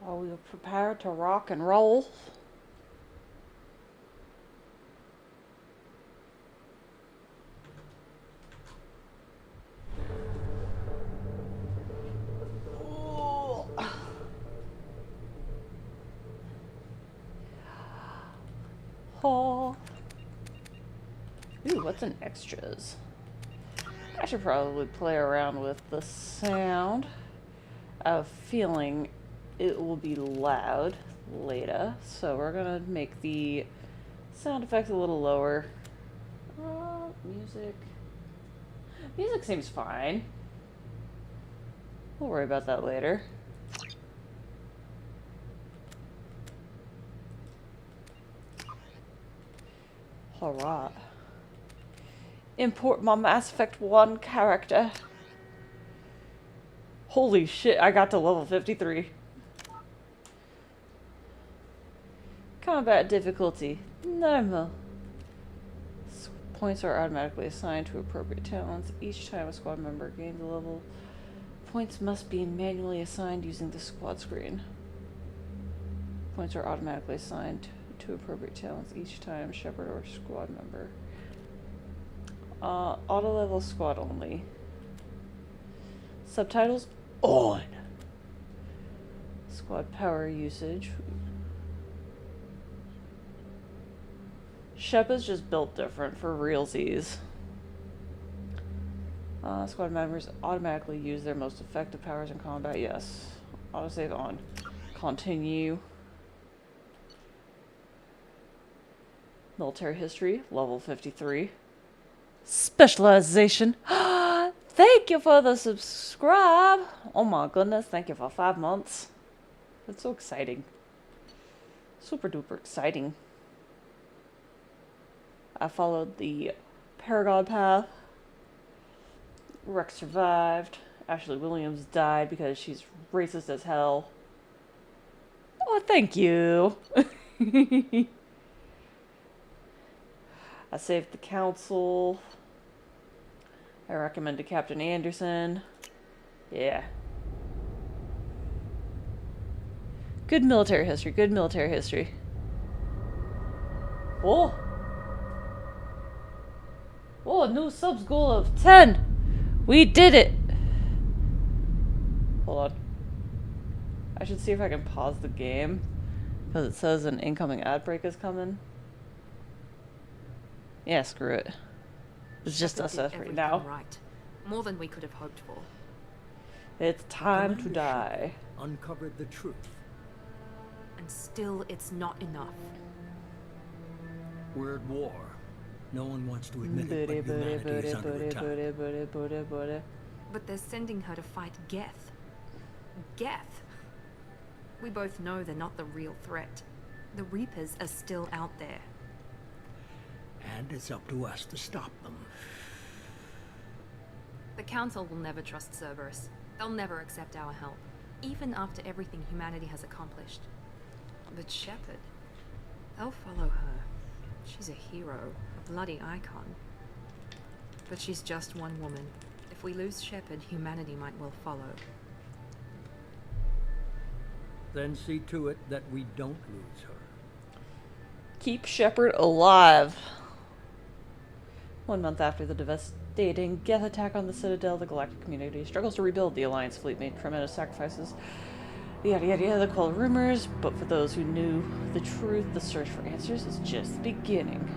Are we prepared to rock and roll? Oh. Ooh, what's in extras? I should probably play around with the sound. I have a feeling it will be loud later, so we're gonna make the sound effects a little lower. Music. Music seems fine. We'll worry about that later. Alright. Import my Mass Effect 1 character. Holy shit, I got to level 53. Combat difficulty. Normal. Points are automatically assigned to appropriate talents. Each time a squad member gains a level, points must be manually assigned using the squad screen. Points are automatically assigned to appropriate talents each time Shepard or squad member. Auto level squad only. Subtitles on. Squad power usage. Shepard's just built different for realsies. Squad members automatically use their most effective powers in combat. Yes. Autosave on. Continue. Military history, level 53. Specialization. Thank you for the subscribe. Oh my goodness, thank you for 5 months. That's so exciting. Super duper exciting. I followed the Paragon path. Rex survived. Ashley Williams died because she's racist as hell. Oh, thank you. I saved the council. I recommend to Captain Anderson. Yeah. Good military history. Good military history. Oh. Oh, new subs goal of 10. We did it. Hold on. I should see if I can pause the game. Because it says an incoming ad break is coming. Yeah, screw it. It's just us right now. Right. More than we could have hoped for. It's time to die. Uncovered the truth. And still, it's not enough. We're at war. No one wants to admit it, but humanity is under attack. But they're sending her to fight Geth. Geth? We both know they're not the real threat. The Reapers are still out there. And it's up to us to stop them. The Council will never trust Cerberus. They'll never accept our help, even after everything humanity has accomplished. But Shepard, they'll follow her. She's a hero, a bloody icon. But she's just one woman. If we lose Shepard, humanity might well follow. Then see to it that we don't lose her. Keep Shepard alive. 1 month after the devastating Geth attack on the Citadel, the galactic community struggles to rebuild. The Alliance fleet made tremendous sacrifices. Yada yada yada, cold rumors, but for those who knew the truth, the search for answers is just beginning.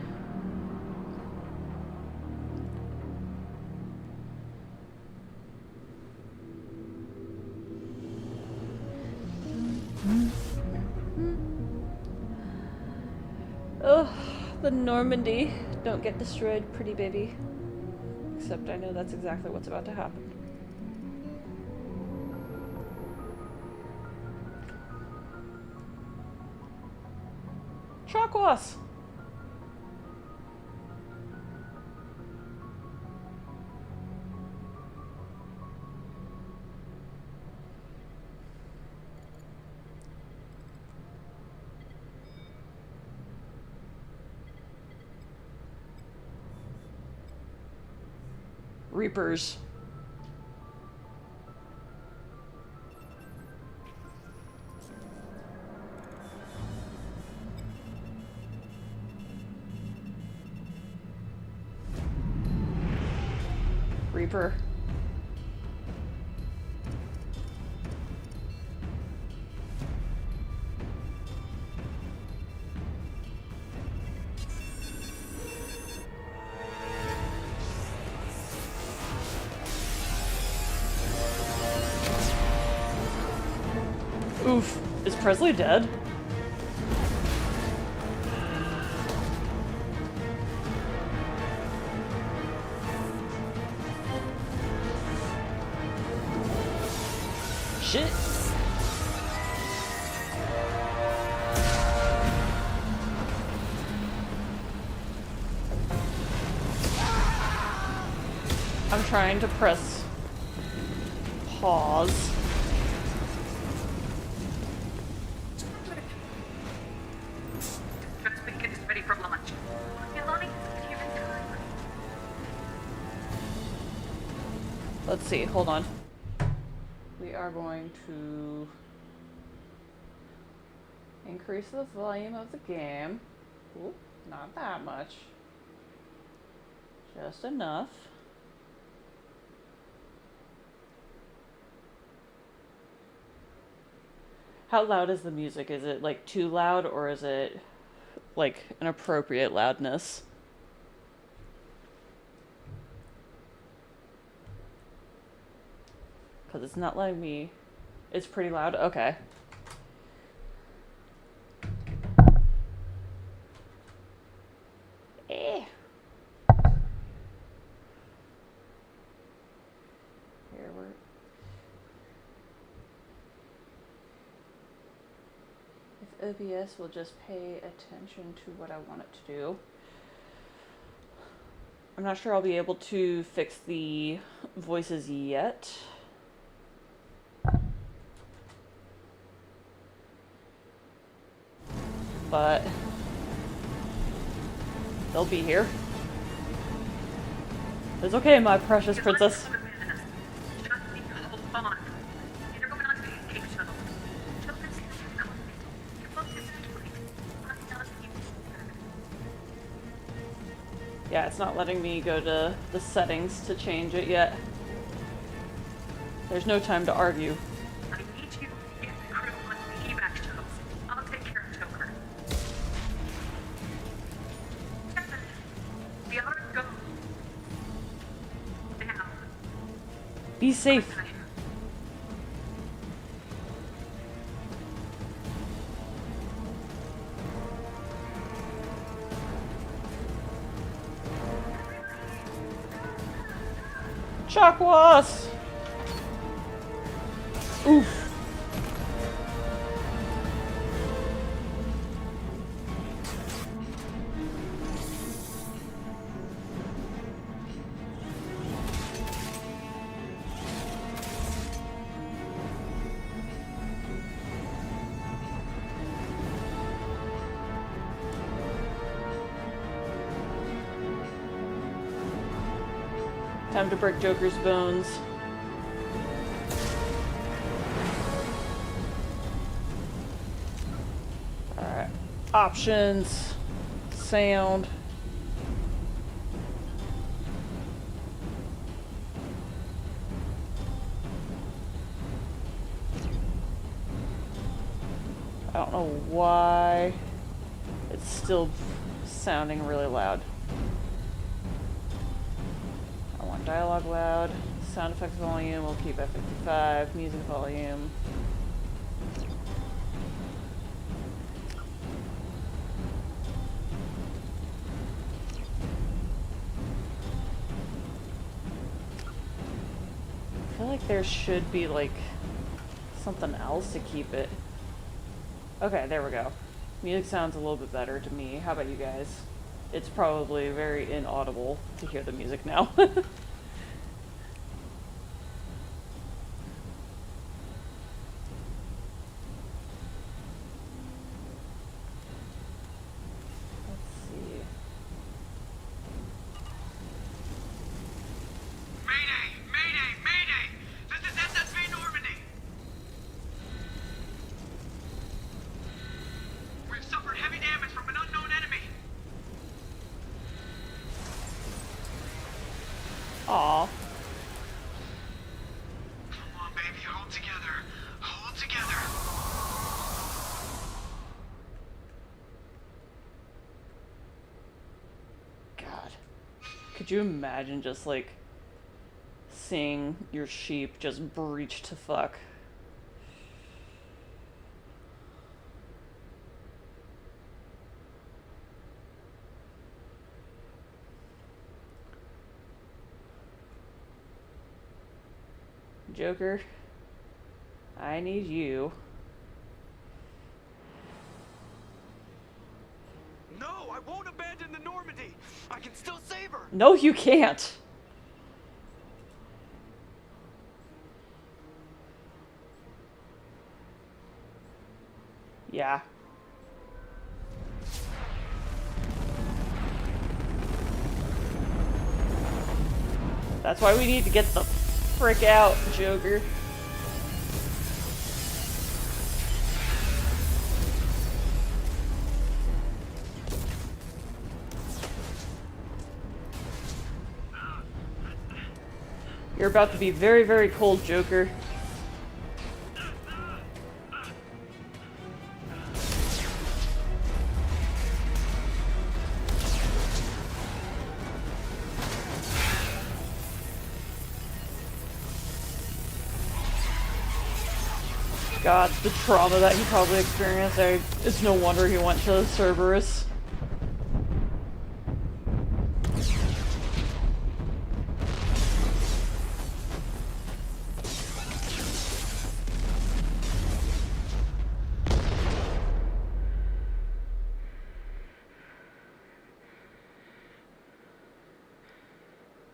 Oh, the Normandy. Don't get destroyed, pretty baby. Except I know that's exactly what's about to happen. Chakwas! Reapers. Reaper. Oof. Is Presley dead? Shit. I'm trying to press pause. Let's see, hold on. We are going to increase the volume of the game. Ooh, not that much. Just enough. How loud is the music? Is it like too loud or is it like an appropriate loudness? Because it's not letting me. It's pretty loud. Okay. Eh. Here we're. If OBS will just pay attention to what I want it to do. I'm not sure I'll be able to fix the voices yet. But they'll be here. It's okay, my precious princess. Yeah, it's not letting me go to the settings to change it yet. There's no time to argue. I need you to get the crew on the evac shuttles. I'll take care of Joker. Captain, we are to go. Now. Be safe. Chakwas! Oof. Time to break Joker's bones. Alright. Options. Sound. I don't know why it's still sounding really loud. Dialogue loud, sound effects volume, we'll keep at 55, music volume. I feel like there should be like something else to keep it. Okay, there we go. Music sounds a little bit better to me. How about you guys? It's probably very inaudible to hear the music now. Aw. Could you imagine just, like, seeing your sheep just breach to fuck? Joker, I need you. No, I won't abandon the Normandy. I can still save her. No, you can't. Yeah. That's why we need to get the frick out, Joker. You're about to be very, very cold, Joker. God, the trauma that he probably experienced, it's no wonder he went to Cerberus.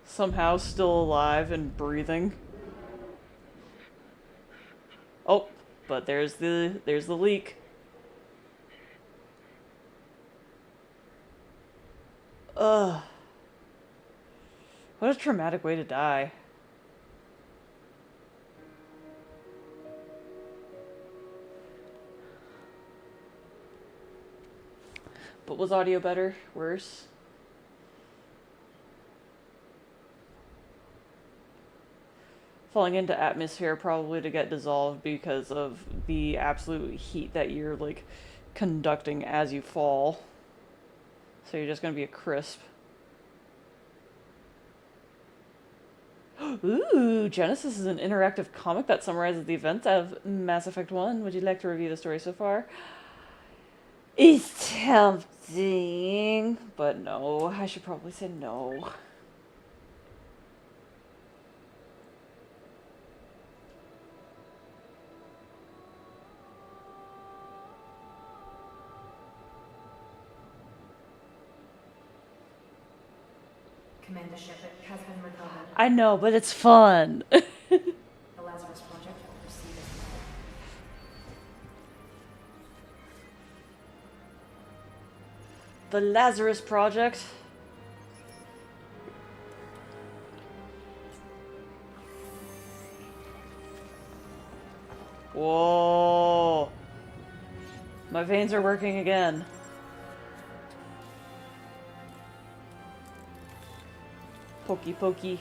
Somehow still alive and breathing. Oh, but there's the leak. Ugh. What a traumatic way to die. But was audio better? Worse? Falling into atmosphere probably to get dissolved because of the absolute heat that you're, like, conducting as you fall. So you're just gonna be a crisp. Ooh, Genesis is an interactive comic that summarizes the events of Mass Effect 1. Would you like to review the story so far? It's tempting, but no. I should probably say no. Commander Shepard has been recovered. I know, but it's fun. The Lazarus Project will proceed as planned. The Lazarus Project. Whoa. My veins are working again. Pokey pokey.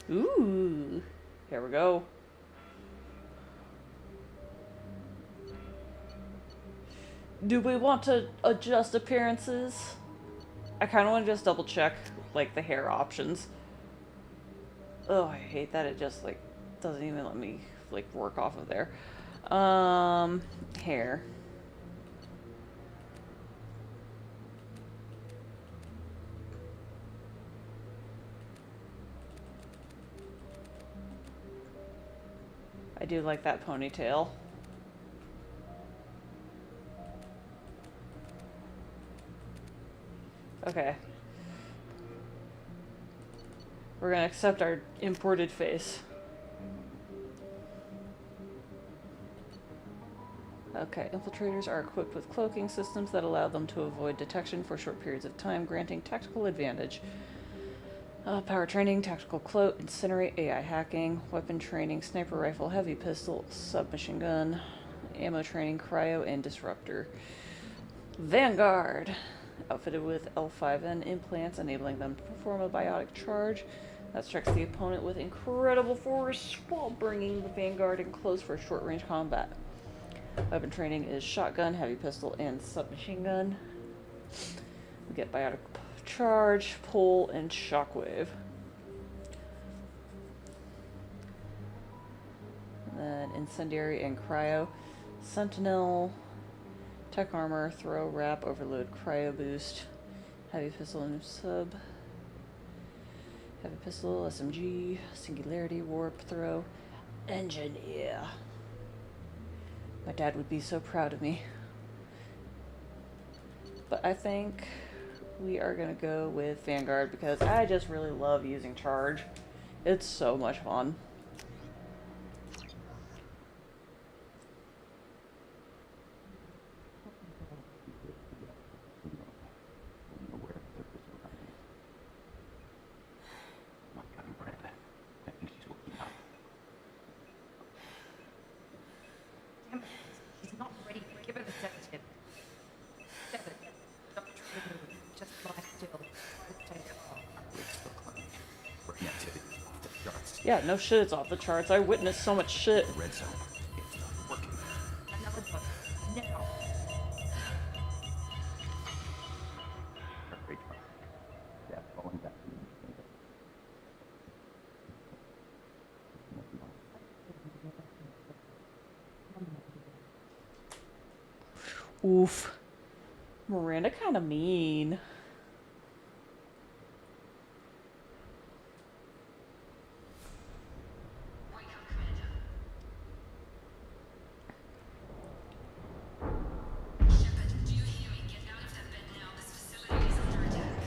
Ooh. Here we go. Do we want to adjust appearances? I kind of want to just double check, like, the hair options. Oh, I hate that it just, like, doesn't even let me, like, work off of there. Hair. I do like that ponytail. Okay. We're gonna accept our imported face. Okay, infiltrators are equipped with cloaking systems that allow them to avoid detection for short periods of time, granting tactical advantage. Power training, tactical cloak, incinerate, AI hacking, weapon training, sniper rifle, heavy pistol, submachine gun, ammo training, cryo, and disruptor. Vanguard. outfitted with L5N implants, enabling them to perform a biotic charge that strikes the opponent with incredible force while bringing the Vanguard in close for short-range combat. Weapon training is shotgun, heavy pistol, and submachine gun. We get biotic charge, pull, and shockwave. And then incendiary and cryo. Sentinel, tech armor, throw, wrap, overload, cryo boost, heavy pistol and sub. Heavy pistol, SMG, singularity, warp, throw, engineer. My dad would be so proud of me. But I think we are gonna go with Vanguard because I just really love using charge. It's so much fun. Damn it. He's not ready. Give her the sedative. Seven. Don't move. Just lie still. Take it off. Brain activity off the charts. Yeah, no shit, it's off the charts. I witnessed so much shit. The red zone. It's not working. Another one. Now. Heart rate drop. Yeah, falling back. Oof. Miranda kind of mean. Shepard, do you hear me? Get out of that bed now. This facility is under attack.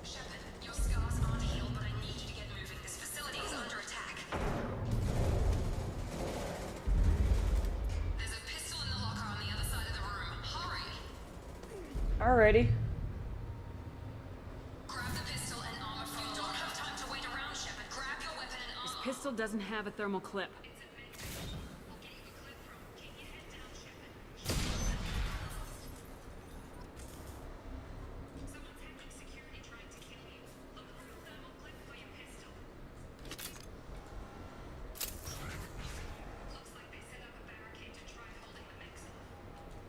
Shepard, your scars aren't healed, but I need you to get moving. This facility is under attack. There's a pistol in the locker on the other side of the room. Hurry! Alrighty. Grab the pistol and armor from the locker. You don't have time to wait around, Shepard. Grab your weapon and This armor. pistol doesn't have a thermal clip. Someone's hacking security trying to kill you. Look for a thermal clip for your pistol. Looks like they set up a barricade to try holding the mix off. Look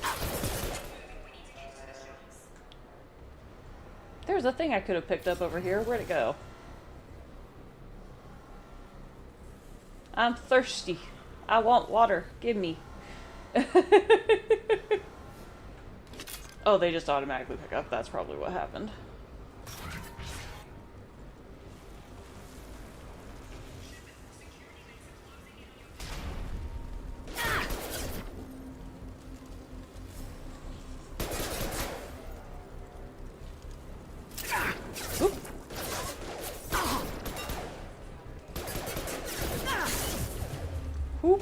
out. We need to get to the shelves. There's a thing I could have picked up over here. Where'd it go? I'm thirsty. I want water. Give me. Oh, they just automatically pick up. That's probably what happened. Oop. Oop.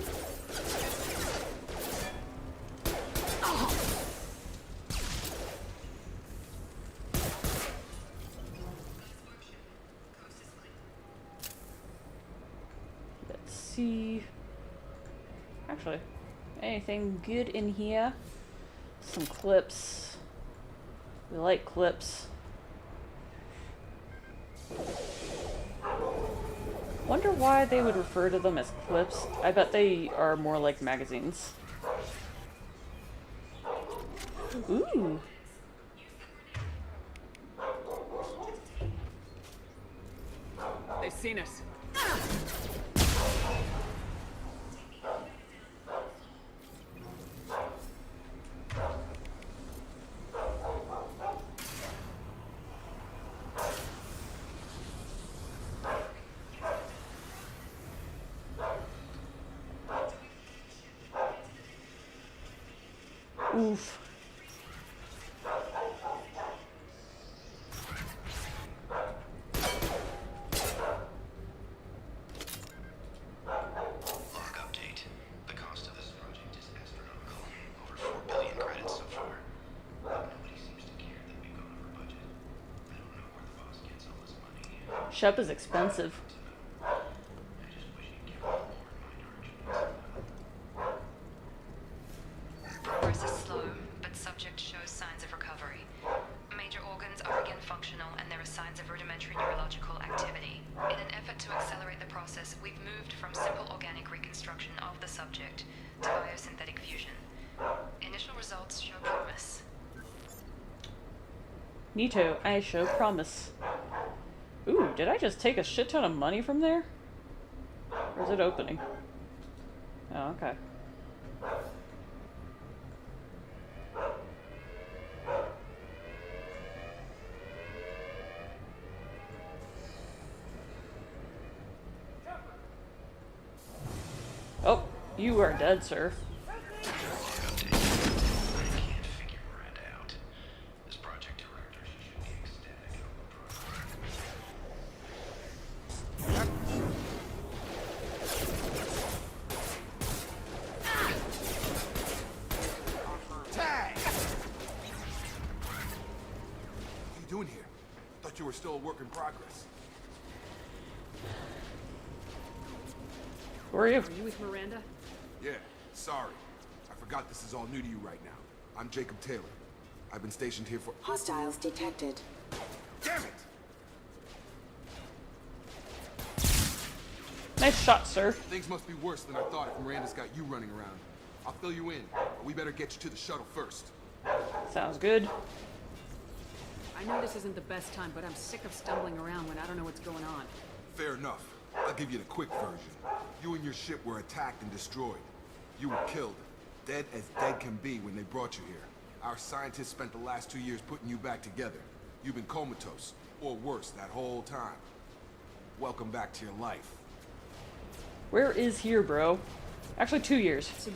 Let's see. Actually, anything good in here? Some clips. We like clips. Wonder why they would refer to them as clips. I bet they are more like magazines. Ooh. They've seen us. Oof. Log update. The cost of this project is astronomical. Over 4 billion credits so far. Nobody seems to care that we've gone over budget. I don't know where the boss gets all this money. Shep is expensive. I just wish he'd give a little more in my direction. Nito, I show promise. Ooh, did I just take a shit ton of money from there? Or is it opening? Oh, okay. Oh, you are dead, sir. Update. I can't figure Miranda out. This project director, she should be ecstatic over Tag! What are you doing here? Thought you were still a work in progress. Who are you? Are you with Miranda? Yeah, sorry. I forgot this is all new to you right now. I'm Jacob Taylor. I've been stationed here for— Hostiles detected. Damn it! Nice shot, sir. Things must be worse than I thought if Miranda's got you running around. I'll fill you in, but we better get you to the shuttle first. Sounds good. I know this isn't the best time, but I'm sick of stumbling around when I don't know what's going on. Fair enough. I'll give you the quick version. You and your ship were attacked and destroyed. You were killed. Dead as dead can be when they brought you here. Our scientists spent the last 2 years putting you back together. You've been comatose, or worse, that whole time. Welcome back to your life. Where is here, bro? Actually, 2 years. I'm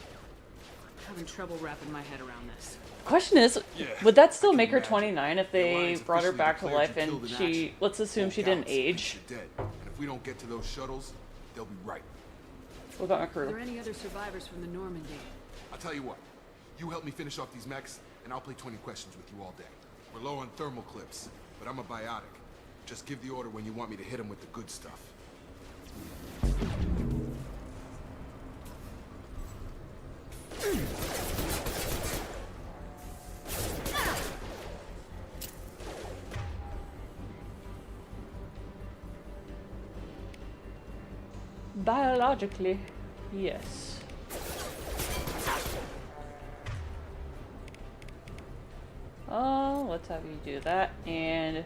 having trouble wrapping my head around this. Question is, Yeah, would that still I can make her imagine. 29 if The they Alliance brought her officially back to declared life you and killed in she, action. let's assume Whole she didn't galaxy thinks age? you're dead. And if we don't get to those shuttles, they'll be right. What about my Are crew? there any other survivors from the Normandy? I'll tell you what. You help me finish off these mechs, and I'll play 20 questions with you all day. We're low on thermal clips, but I'm a biotic. Just give the order when you want me to hit them with the good stuff. Biologically, yes. Oh, let's have you do that, and...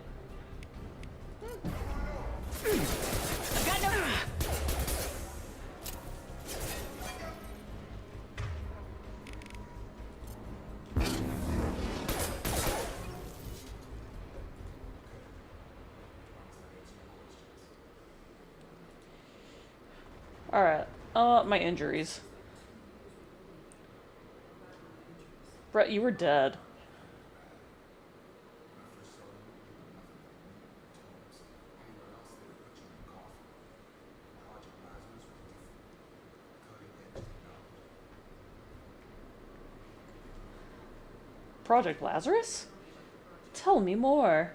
Alright, my injuries. Brett, you were dead. Project Lazarus? Tell me more.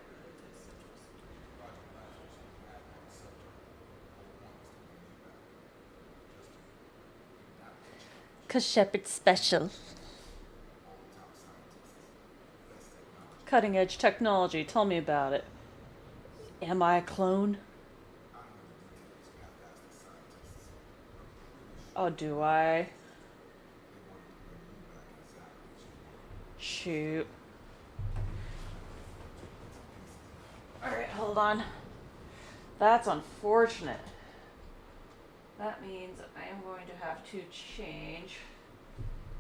Cause Shepard's special. Cutting edge technology, tell me about it. Am I a clone? Oh, do I? Shoot. Alright, hold on. That's unfortunate. That means I am going to have to change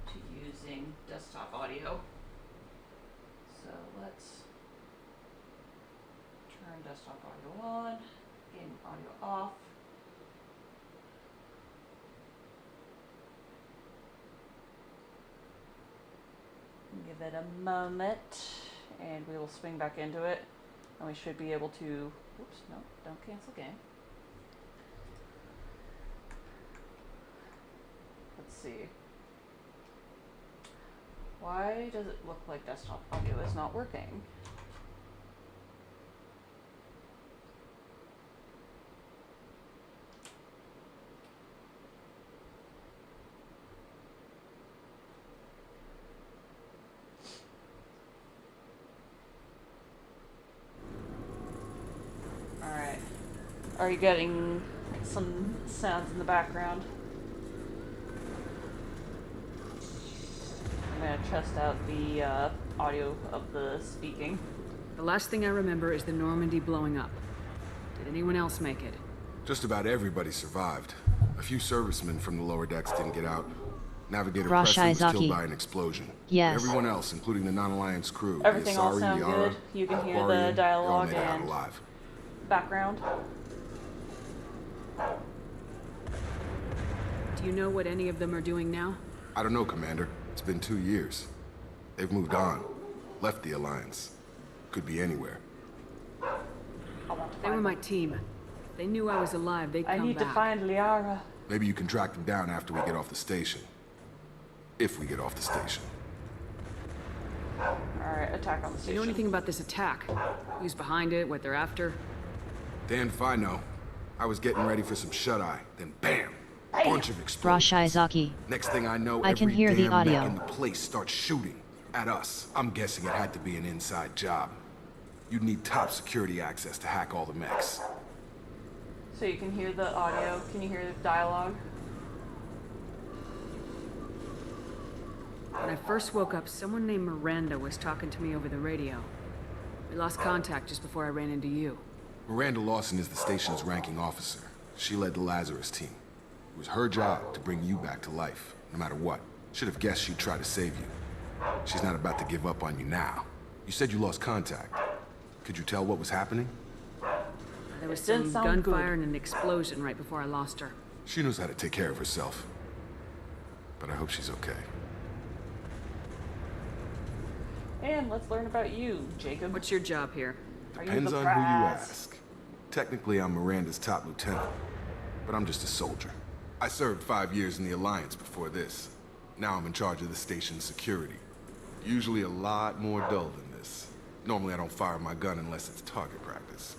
to using desktop audio. So let's turn desktop audio on, game audio off. Give it a moment, and we will swing back into it, and we should be able to, oops, no, don't cancel game. Let's see. Why does it look like desktop audio is not working? Alright. Are you getting some sounds in the background? I'm gonna test out the audio of the speaking. The last thing I remember is the Normandy blowing up. Did anyone else make it? Just about everybody survived. A few servicemen from the lower decks didn't get out. Navigator Rosh Presley was Izaki. killed by an explosion. Yes. But everyone else, including the non-Alliance crew, Everything all Asari, sound Liara, good. You can hear the Barbarian, they all dialogue made it out and alive. background. Do you know what any of them are doing now? I don't know, Commander. It's been 2 years. They've moved on. Left the Alliance. Could be anywhere. They were my team. If they knew I was alive, they'd come I need back. to find Liara. Maybe you can track them down after we get off the station. If we get off the station. Alright, attack on the Do station. you know anything about this attack? Who's behind it, what they're after? Damned if I know. I was getting ready for some shut-eye, then BAM! Bunch of explosions. Rosh Izaki. Next thing I know, I can every hear the damn audio. mech in the place starts shooting at us. I'm guessing it had to be an inside job. You'd need top security access to hack all the mechs. So you can hear the audio. Can you hear the dialogue? When I first woke up, someone named Miranda was talking to me over the radio. We lost contact just before I ran into you. Miranda Lawson is the station's ranking officer. She led the Lazarus team. It was her job to bring you back to life, no matter what. Should have guessed she'd try to save you. She's not about to give up on you now. You said you lost contact. Could you tell what was happening? There was It didn't some sound gunfire good. and an explosion right before I lost her. She knows how to take care of herself. But I hope she's okay. And let's learn about you, Jacob. What's your job here? Are Depends the on who you brass? ask. Technically, I'm Miranda's top lieutenant. But I'm just a soldier. I served 5 years in the Alliance before this. Now I'm in charge of the station's security. Usually a lot more dull than this. Normally I don't fire my gun unless it's target practice.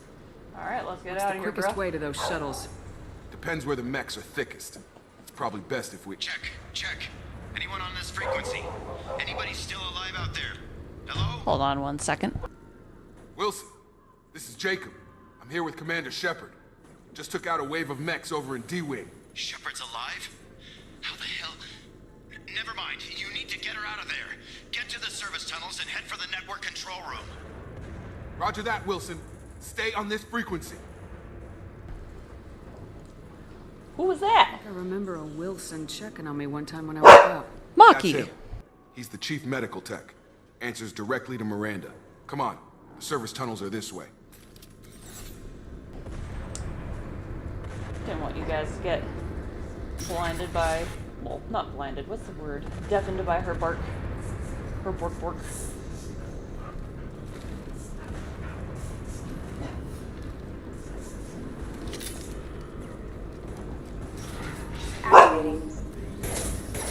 Alright, let's get What's out the of here, quickest bro. way to those shuttles? Depends where the mechs are thickest. It's probably best if we... Check, check. Anyone on this frequency? Anybody still alive out there? Hello? Hold on 1 second. Wilson, this is Jacob. I'm here with Commander Shepard. Just took out a wave of mechs over in D-Wing. Shepard's alive? How the hell? Never mind. You need to get her out of there. Get to the service tunnels and head for the network control room. Roger that, Wilson. Stay on this frequency. Who was that? I remember a Wilson checking on me one time when I woke up. That's Maki. him. He's the chief medical tech. Answers directly to Miranda. Come on. The service tunnels are this way. Didn't want you guys to get blinded by, well, not blinded, what's the word? Deafened by her bark. Her bork bork.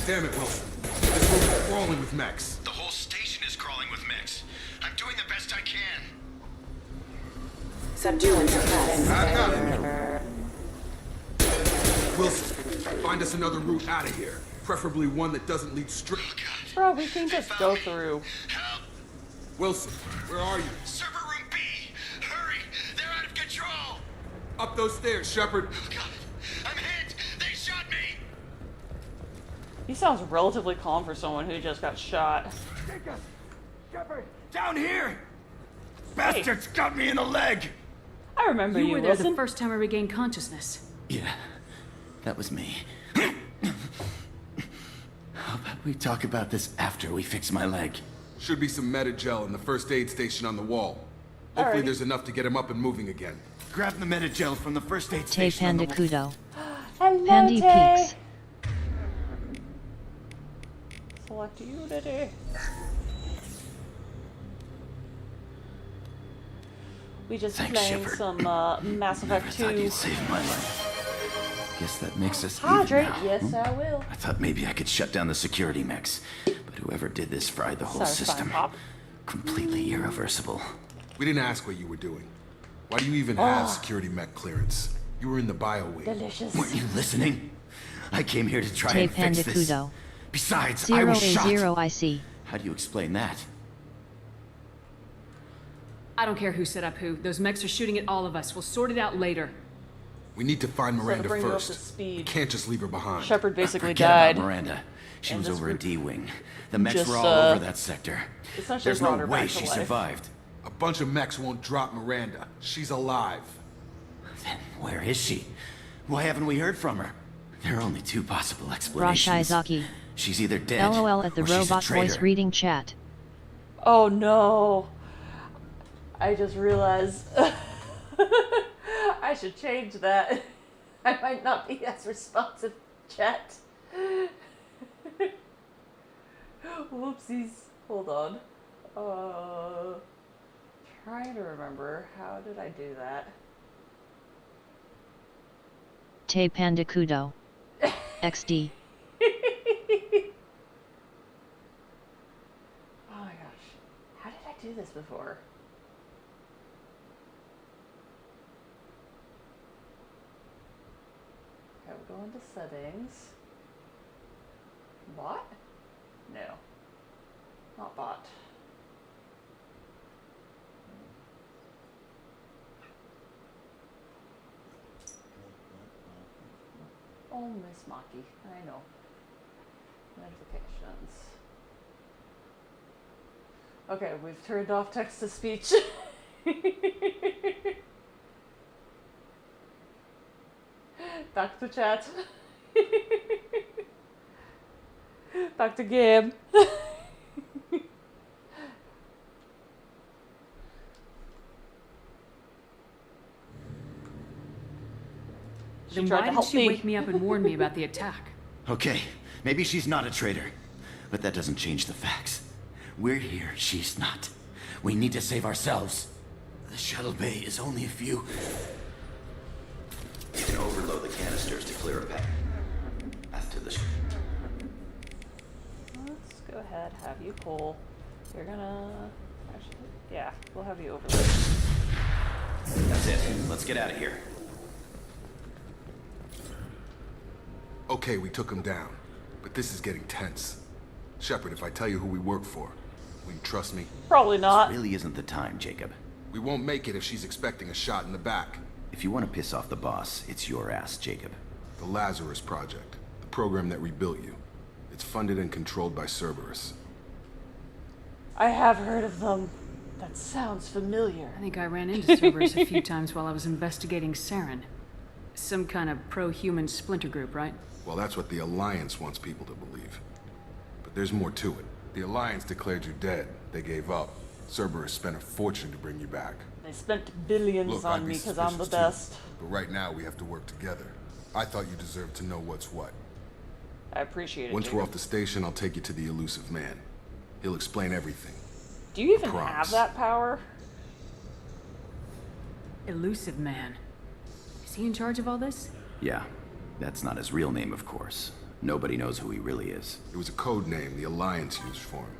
Damn it, Wilson. This room is crawling with mechs. The whole station is crawling with mechs. I'm doing the best I can. Back up. Wilson, find us another route out of here. Preferably one that doesn't lead straight. Oh, God. Bro, we can just They go found me. through. Help! Wilson, where are you? Server room B! Hurry! They're out of control! Up those stairs, Shepard. Oh, God! I'm hit! They shot me! He sounds relatively calm for someone who just got shot. Jacob! Shepard! Down here! Bastards got me in the leg! I remember You you, were there Wilson. the first time I regained consciousness. Yeah, that was me. How about we talk about this after we fix my leg? Should be some meta-gel in the first aid station on the wall. Hopefully Alrighty. there's enough to get him up and moving again. Grab the meta-gel from the first aid Tay station on the Panda wall. Kudo. Hello, Pandy Tay. Peaks. Select Unity. We just Thanks, playing Shepard. some Mass Never Effect thought 2. you'd save my life. Guess that makes us even Hydrate. now. Yes, I will. I thought maybe I could shut down the security mechs, but whoever did this fried the whole Satisfying system. pop. Completely irreversible. We didn't ask what you were doing. Why do you even have security mech clearance? You were in the bio wing. Delicious. Weren't you listening? I came here to try Tay and fix Panda this. Kudo. Besides, I was shot. 0A0 IC. How do you explain that? I don't care who set up who. Those mechs are shooting at all of us. We'll sort it out later. We need to find So to Miranda bring you up first. to speed. We can't just leave her behind. Shepard basically Forget died. about Miranda. She And was this over in group D-Wing. The mechs just, were all over that sector. essentially There's brought no her way back to she life. survived. A bunch of mechs won't drop Miranda. She's alive. Then where is she? Why haven't we heard from her? There are only two possible Rosh explanations. Izaki. She's either dead LOL at the or she's a robot voice traitor. reading chat. Oh no. I just realized I should change that. I might not be as responsive, chat. Whoopsies. Hold on. Trying to remember. How did I do that? Te Pandakudo. XD. Oh my gosh. How did I do this before? Okay, we'll go into settings. Bot? No. Not bot. Oh, Miss Maki. I know. Notifications. Okay, we've turned off text to speech. Back to chat. Back to game. Then tried why to did help she me. wake me up and warn me about the attack? Okay, maybe she's not a traitor, but that doesn't change the facts. We're here, she's not. We need to save ourselves. The shuttle bay is only a few. You can overload the canisters to clear a path. To the Let's go ahead, have you pull. You're gonna... Actually, yeah, we'll have you overload. That's it. Let's get out of here. Okay, we took him down. But this is getting tense. Shepard, if I tell you who we work for, will you trust me? Probably not. This really isn't the time, Jacob. We won't make it if she's expecting a shot in the back. If you want to piss off the boss, it's your ass, Jacob. The Lazarus Project. The program that rebuilt you. It's funded and controlled by Cerberus. I have heard of them. That sounds familiar. I think I ran into Cerberus a few times while I was investigating Saren. Some kind of pro-human splinter group, right? Well, that's what the Alliance wants people to believe. But there's more to it. The Alliance declared you dead. They gave up. Cerberus spent a fortune to bring you back. They spent billions Look, on I'd be me because I'm the suspicious best. too, but right now we have to work together. I thought you deserved to know what's what. I appreciate it. Once Jacob. we're off the station, I'll take you to the elusive man. He'll explain everything. Do you even Promise. have that power? Elusive Man. Is he in charge of all this? Yeah, that's not his real name, of course. Nobody knows who he really is. It was a code name the Alliance used for him.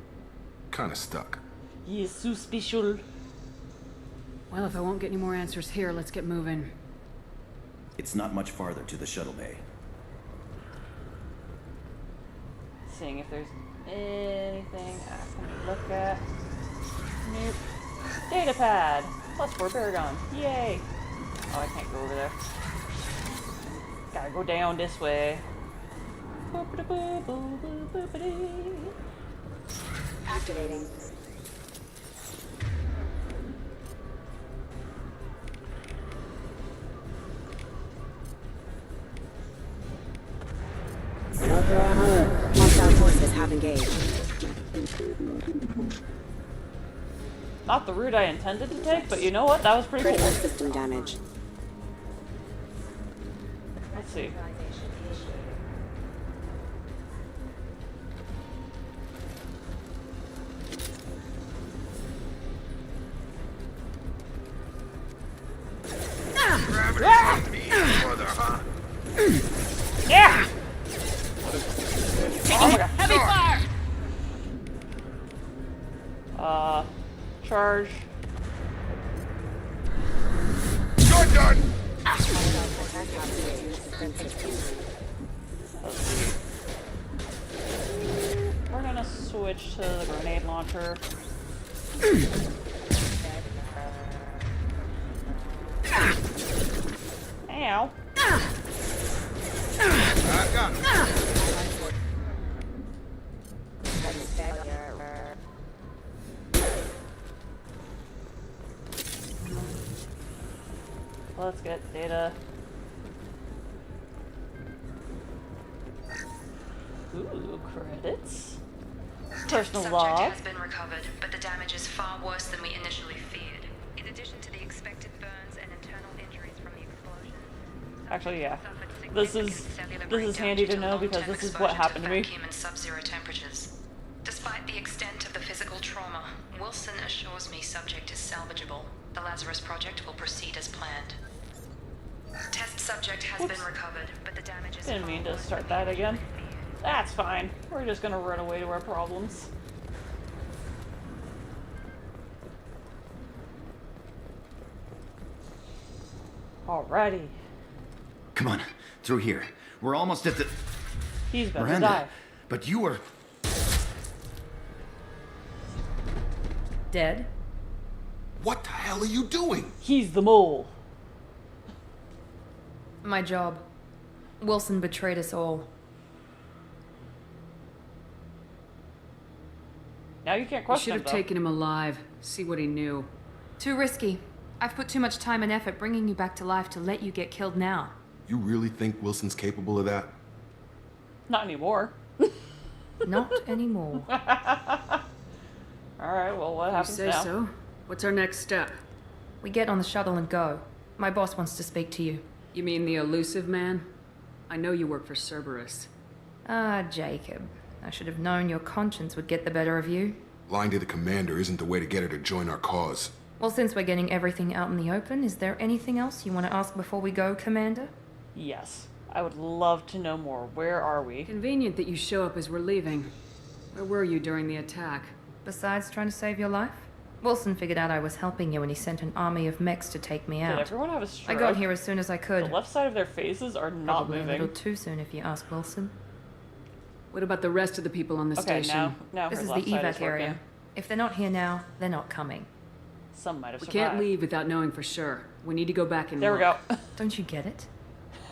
Kinda stuck. Yes, suspicious. Well, if I won't get any more answers here, let's get moving. It's not much farther to the shuttle bay. Seeing if there's anything I can look at. Nope. Data pad. Plus 4 Paragon. Yay. Oh, I can't go over there. Gotta go down this way. Activating. Hostile forces have engaged. Not the route I intended to take, but you know what? That was pretty Critical cool. system damage. Let's see. Yeah! Oh my god. Heavy fire! Charge. You're done! We're gonna switch to the grenade launcher. Ow. I got him. Let's get data. Ooh, credits. Personal Subject log. has been recovered, but the damage is far worse than we initially feared. In addition to the expected burns and internal injuries from the explosion. Actually, yeah. Suffered This significant cellular is brain handy damage to know because long-term this is what exposure to happened to me. vacuum and sub-zero temperatures. Despite the extent of the physical trauma, Wilson assures me subject is salvageable. The Lazarus project will proceed as planned. Test subject has been recovered, but the damage is Didn't far mean to worse start than that we again. initially feared. That's fine. We're just gonna run away to our problems. Alrighty. Come on, through here. We're almost at the... He's about to Miranda, die. but you were... Dead? What the hell are you doing? He's the mole. My job. Wilson betrayed us all. Now you can't You question should him, have though. taken him alive. See what he knew. Too risky. I've put too much time and effort bringing you back to life to let you get killed now. You really think Wilson's capable of that? Not anymore. Not anymore. Alright, well, what You happens say now? so? What's our next step? We get on the shuttle and go. My boss wants to speak to you. You mean the elusive man? I know you work for Cerberus. Ah, Jacob. I should have known your conscience would get the better of you. Lying to the commander isn't the way to get her to join our cause. Well, since we're getting everything out in the open, is there anything else you want to ask before we go, Commander? Yes. I would love to know more. Where are we? Convenient that you show up as we're leaving. Where were you during the attack? Besides trying to save your life? Wilson figured out I was helping you and he sent an army of mechs to take me Did out. everyone have a I stroke? got here as soon as I could. The left side of their faces are not Probably a moving. little too soon if you ask Wilson. What about the rest of the people on the Okay, station? now This her is the left side evac is area. working. If they're not here now, they're not coming. Some might have We survived. can't leave without knowing for sure. We need to go back and There we go. look. Don't you get it?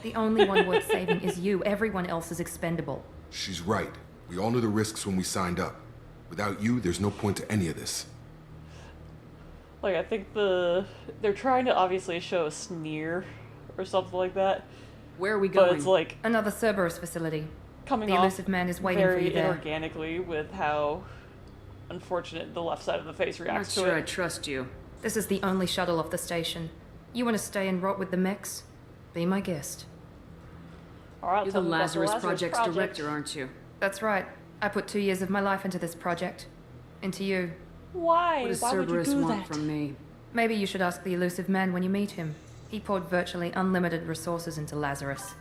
The only one worth saving is you. Everyone else is expendable. She's right. We all knew the risks when we signed up. Without you, there's no point to any of this. Like, I think they're trying to obviously show a sneer or something like that. Where are we going? But it's like Another Cerberus facility. coming The off elusive man is waiting for very you there. inorganically with how unfortunate the left side of the face I'm not reacts to sure I it. trust you. This is the only shuttle off the station. You want to stay and rot with the mechs? Be my guest. Alright, You're tell the me about Lazarus Project's Project. director, aren't you? That's right. I put 2 years of my life into this project. Into you. Why? What does Why would you Cerberus do want that? from me? Maybe you should ask the elusive man when you meet him. He poured virtually unlimited resources into Lazarus.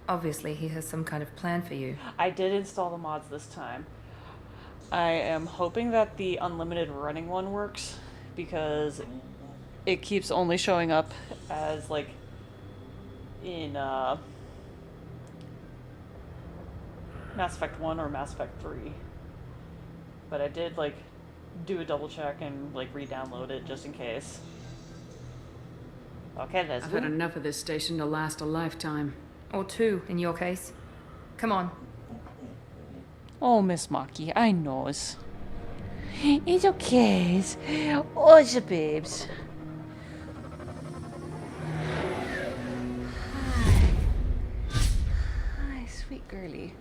Obviously, he has some kind of plan for you. I did install the mods this time. I am hoping that the unlimited running one works because it keeps only showing up as like in Mass Effect 1 or Mass Effect 3. But I did like do a double check and like re-download it just in case. Okay, I've had Leslie. enough of this station to last a lifetime. Or 2, in your case. Come on. Oh, Miss Maki, I knows. It's okay. Oh, the babes. Hi, sweet girly.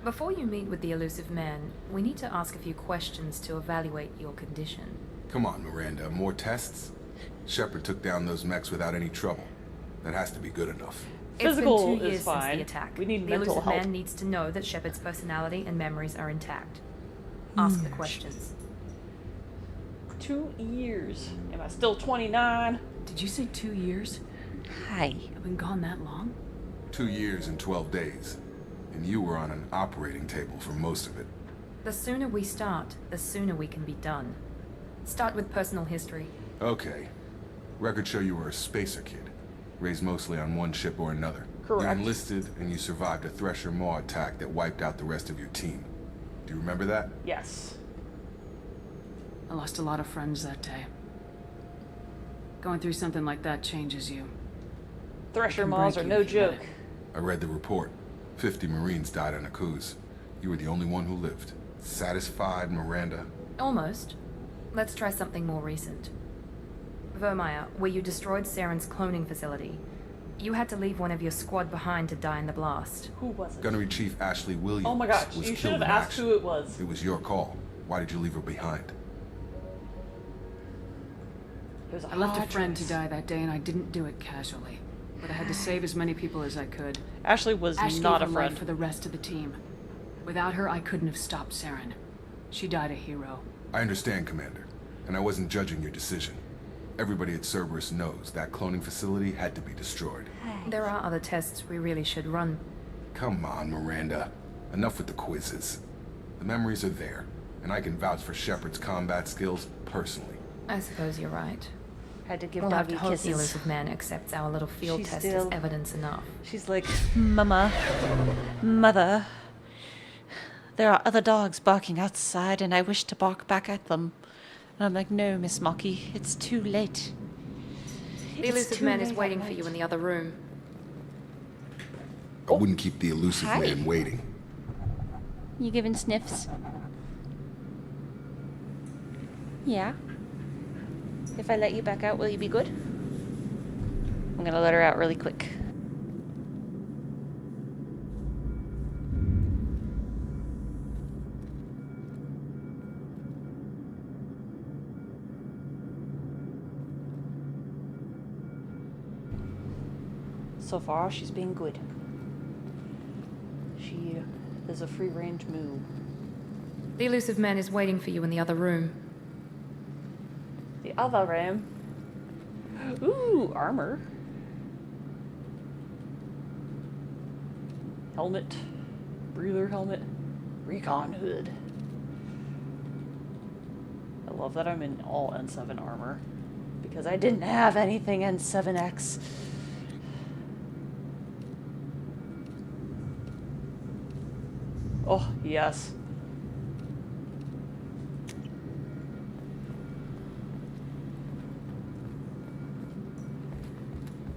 Before you meet with the elusive man, we need to ask a few questions to evaluate your condition. Come on, Miranda. More tests? Shepard took down those mechs without any trouble. That has to be good enough. Physical it's been 2 is years fine. since the attack. We need the mental elusive health. man needs to know that Shepard's personality and memories are intact. Ask the questions. 2 years. Am I still 29? Did you say 2 years? Hi. I've been gone that long? 2 years and 12 days. And you were on an operating table for most of it. The sooner we start, the sooner we can be done. Start with personal history. Okay. Records show you were a spacer kid. Raised mostly on one ship or another. Correct. You enlisted and you survived a Thresher Maw attack that wiped out the rest of your team. Do you remember that? Yes. I lost a lot of friends that day. Going through something like that changes you. Thresher Can maws break are you no if you let joke. it. I read the report. 50 Marines died on Akuz. You were the only one who lived. Satisfied, Miranda? Almost. Let's try something more recent. Vermeer, where you destroyed Saren's cloning facility. You had to leave one of your squad behind to die in the blast. Who was it? Gunnery Chief Ashley Williams. Oh my gosh, was you should killed have in asked action. who it was. It was your call. Why did you leave her behind? It was a I left a hard friend to choice. die that day, and I didn't do it casually. But I had to save as many people as I could. Ashley was Ash not a gave her life friend. for the rest of the team. Without her, I couldn't have stopped Saren. She died a hero. I understand, Commander. And I wasn't judging your decision. Everybody at Cerberus knows that cloning facility had to be destroyed. There are other tests we really should run. Come on, Miranda. Enough with the quizzes. The memories are there, and I can vouch for Shepard's combat skills personally. I suppose you're right. Had to give We'll have Bobby to hope the kisses. elusive man accepts our little field She's test still- as evidence enough. She's like, Mama, Mother, there are other dogs barking outside and I wish to bark back at them. And I'm like, no, Miss Mocky, it's too late. The It's elusive too man is late waiting at for you night. in the other room. I wouldn't keep the elusive Hi. man waiting. You giving sniffs? Yeah. If I let you back out, will you be good? I'm gonna let her out really quick. So far, she's being good. She is a free-range moo. The elusive man is waiting for you in the other room. The other room. Ooh, armor. Helmet. Breather helmet. Recon hood. I love that I'm in all N7 armor. Because I didn't have anything N7X. Oh, yes.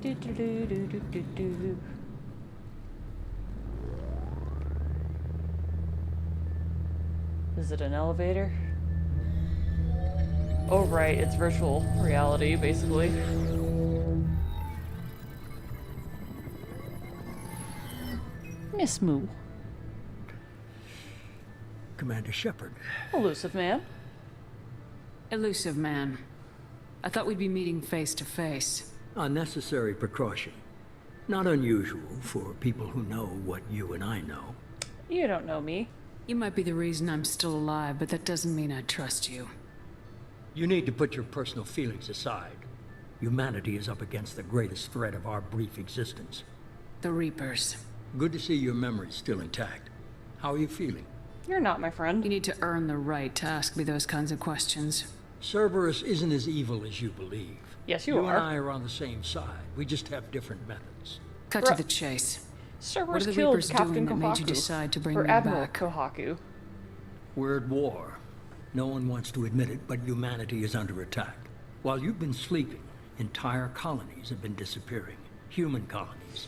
Do, do, do, do, do, do, do. Is it an elevator? Oh, right, it's virtual reality, basically. Miss Moo. Commander Shepard. Elusive man. Elusive man. I thought we'd be meeting face to face. A necessary precaution. Not unusual for people who know what you and I know. You don't know me. You might be the reason I'm still alive, but that doesn't mean I trust you. You need to put your personal feelings aside. Humanity is up against the greatest threat of our brief existence. The Reapers. Good to see your memory's still intact. How are you feeling? You're not my friend. You need to earn the right to ask me those kinds of questions. Cerberus isn't as evil as you believe. Yes, you You are. and I are on the same side. We just have different methods. Cut Bruh. to the chase. Cerberus What are the killed Reapers Captain doing that made you Kohaku. decide to bring or me Admiral back? Kohaku. We're at war. No one wants to admit it, but humanity is under attack. While you've been sleeping, entire colonies have been disappearing. Human colonies.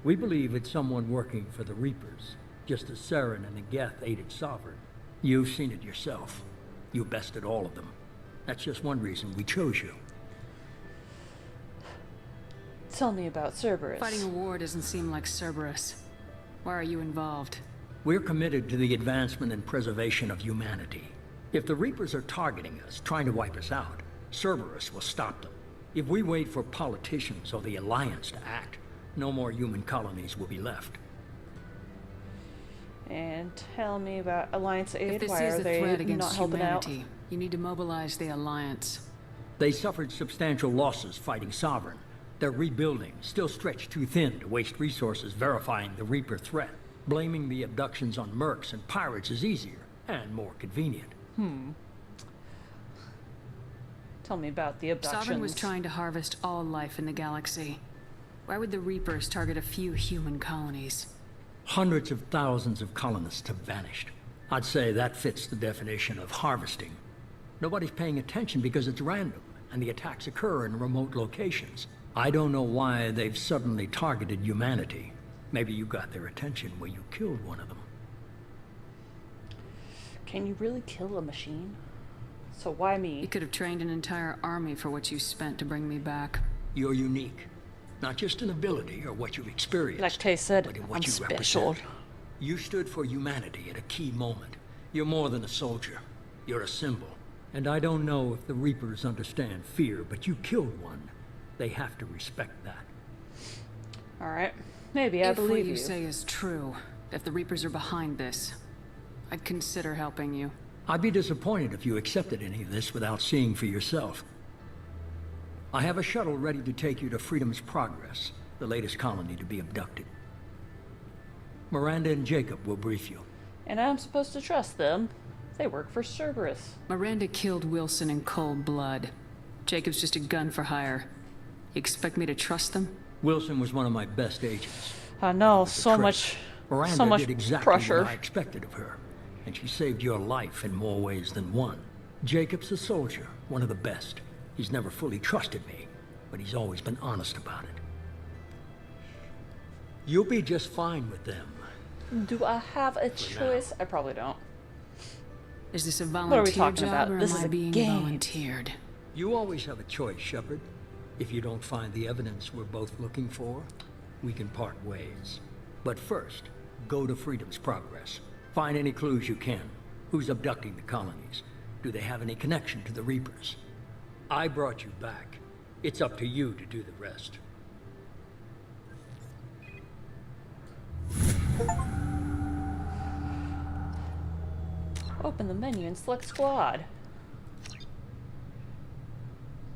We believe it's someone working for the Reapers, just as Saren and the Geth aided Sovereign. You've seen it yourself. You bested all of them. That's just one reason we chose you. Tell me about Cerberus. Fighting a war doesn't seem like Cerberus. Why are you involved? We're committed to the advancement and preservation of humanity. If the Reapers are targeting us, trying to wipe us out, Cerberus will stop them. If we wait for politicians or the Alliance to act, no more human colonies will be left. And tell me about Alliance If aid. this Why is are a they threat not against helping out? humanity, you need to mobilize the Alliance. They suffered substantial losses fighting Sovereign. They're rebuilding, still stretched too thin to waste resources verifying the Reaper threat. Blaming the abductions on mercs and pirates is easier and more convenient. Tell me about the abductions. Sovereign was trying to harvest all life in the galaxy. Why would the Reapers target a few human colonies? Hundreds of thousands of colonists have vanished. I'd say that fits the definition of harvesting. Nobody's paying attention because it's random, and the attacks occur in remote locations. I don't know why they've suddenly targeted humanity. Maybe you got their attention when you killed one of them. Can you really kill a machine? So why You me? could have trained an entire army for what you spent to bring me back. You're unique. Not just in ability or what you've experienced, Like Tay said, but in I'm what you special. represent. You stood for humanity at a key moment. You're more than a soldier. You're a symbol. And I don't know if the Reapers understand fear, but you killed one. They have to respect that. Alright. Maybe I If what believe you you. say is true, if the Reapers are behind this, I'd consider helping you. I'd be disappointed if you accepted any of this without seeing for yourself. I have a shuttle ready to take you to Freedom's Progress, the latest colony to be abducted. Miranda and Jacob will brief you. And I'm supposed to trust them. They work for Cerberus. Miranda killed Wilson in cold blood. Jacob's just a gun for hire. You expect me to trust them? Wilson was one of my best agents. I know, The so trick. much, Miranda so much did exactly pressure. what I expected of her, and she saved your life in more ways than one. Jacob's a soldier, one of the best. He's never fully trusted me, but he's always been honest about it. You'll be just fine with them. Do I have a choice? I probably don't. Is this a are we volunteer talking job about? or This am is I a being game. volunteered? You always have a choice, Shepard. If you don't find the evidence we're both looking for, we can part ways. But first, go to Freedom's Progress. Find any clues you can. Who's abducting the colonies? Do they have any connection to the Reapers? I brought you back. It's up to you to do the rest. Open the menu and select Squad.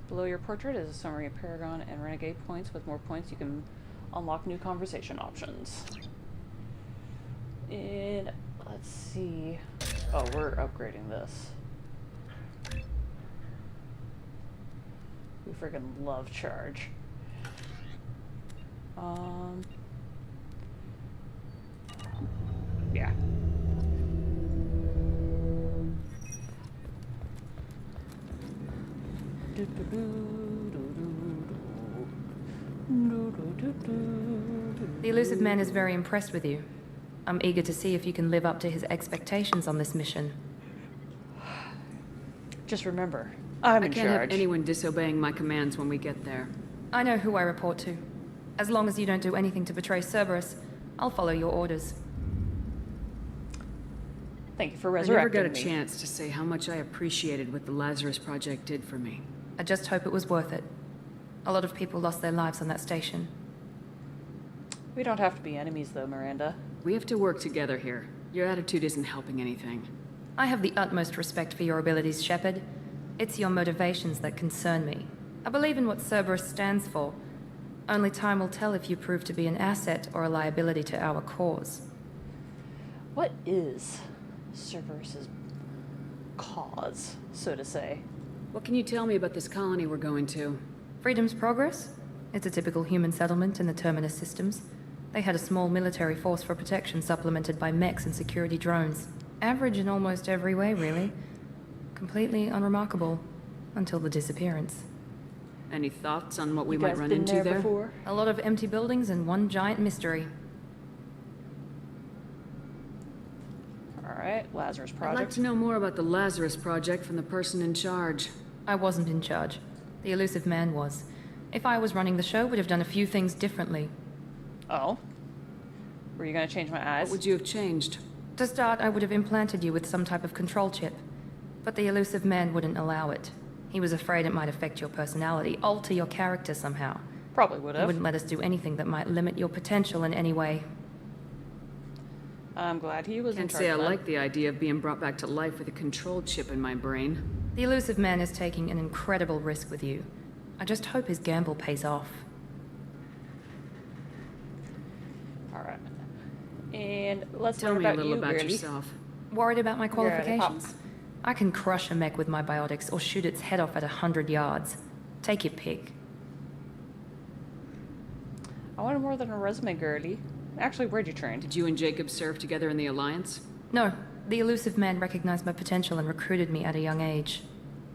Below your portrait is a summary of Paragon and Renegade points. With more points, you can unlock new conversation options. And let's see. Oh, we're upgrading this. We freaking love charge. Yeah. The elusive man is very impressed with you. I'm eager to see if you can live up to his expectations on this mission. Just remember, I'm I in can't charge. have anyone disobeying my commands when we get there. I know who I report to. As long as you don't do anything to betray Cerberus, I'll follow your orders. Thank you for I never resurrecting got a me. chance to say how much I appreciated what the Lazarus Project did for me. I just hope it was worth it. A lot of people lost their lives on that station. We don't have to be enemies, though, Miranda. We have to work together here. Your attitude isn't helping anything. I have the utmost respect for your abilities, Shepard. It's your motivations that concern me. I believe in what Cerberus stands for. Only time will tell if you prove to be an asset or a liability to our cause. What is Cerberus's cause, so to say? What can you tell me about this colony we're going to? Freedom's Progress? It's a typical human settlement in the Terminus systems. They had a small military force for protection supplemented by mechs and security drones. Average in almost every way, really. Completely unremarkable. Until the disappearance. Any thoughts on what we You might guys run been into there there? before? A lot of empty buildings and one giant mystery. Alright, Lazarus I'd like Project. to know more about the Lazarus Project from the person in charge. I wasn't in charge. The elusive man was. If I was running the show, would have done a few things differently. Oh? Were you gonna change my eyes? What would you have changed? To start, I would have implanted you with some type of control chip. But the elusive man wouldn't allow it. He was afraid it might affect your personality, alter your character somehow. Probably would He have. wouldn't let us do anything that might limit your potential in any way. I'm glad he was in Can't charge. say I then. like the idea of being brought back to life with a control chip in my brain. The elusive man is taking an incredible risk with you. I just hope his gamble pays off. Alright. And let's Tell learn me a about little you, about girly. yourself. Worried about my You're at a qualifications? I can crush a mech with my biotics or shoot its head off at 100 yards. Take your pick. I wanted more than a resume, girly. Actually, where'd you train? Did you and Jacob serve together in the Alliance? No, the elusive man recognized my potential and recruited me at a young age.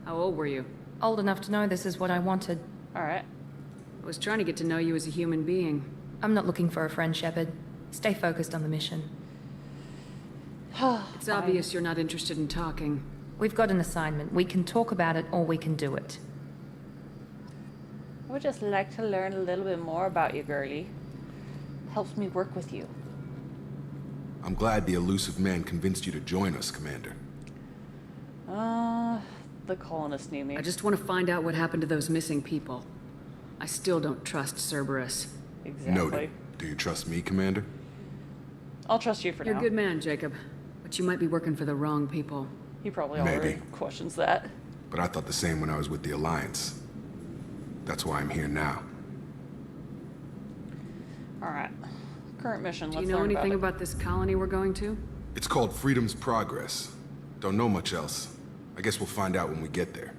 How old were you? Old enough to know this is what I wanted. Alright. I was trying to get to know you as a human being. I'm not looking for a friend, Shepard. Stay focused on the mission. It's obvious you're not interested in talking. We've got an assignment. We can talk about it or we can do it. I would just like to learn a little bit more about you, girlie. Helps me work with you. I'm glad the elusive man convinced you to join us, Commander. The colonists need me. I just want to find out what happened to those missing people. I still don't trust Cerberus. Exactly. Noted. Do you trust me, Commander? I'll trust you for You're now. a good man, Jacob. But you might be working for the wrong people. He probably already Maybe. questions that. But I thought the same when I was with the Alliance. That's why I'm here now. Alright. Current mission, Do let's you know learn anything about about this colony we're going to? It's called Freedom's Progress. Don't know much else. I guess we'll find out when we get there.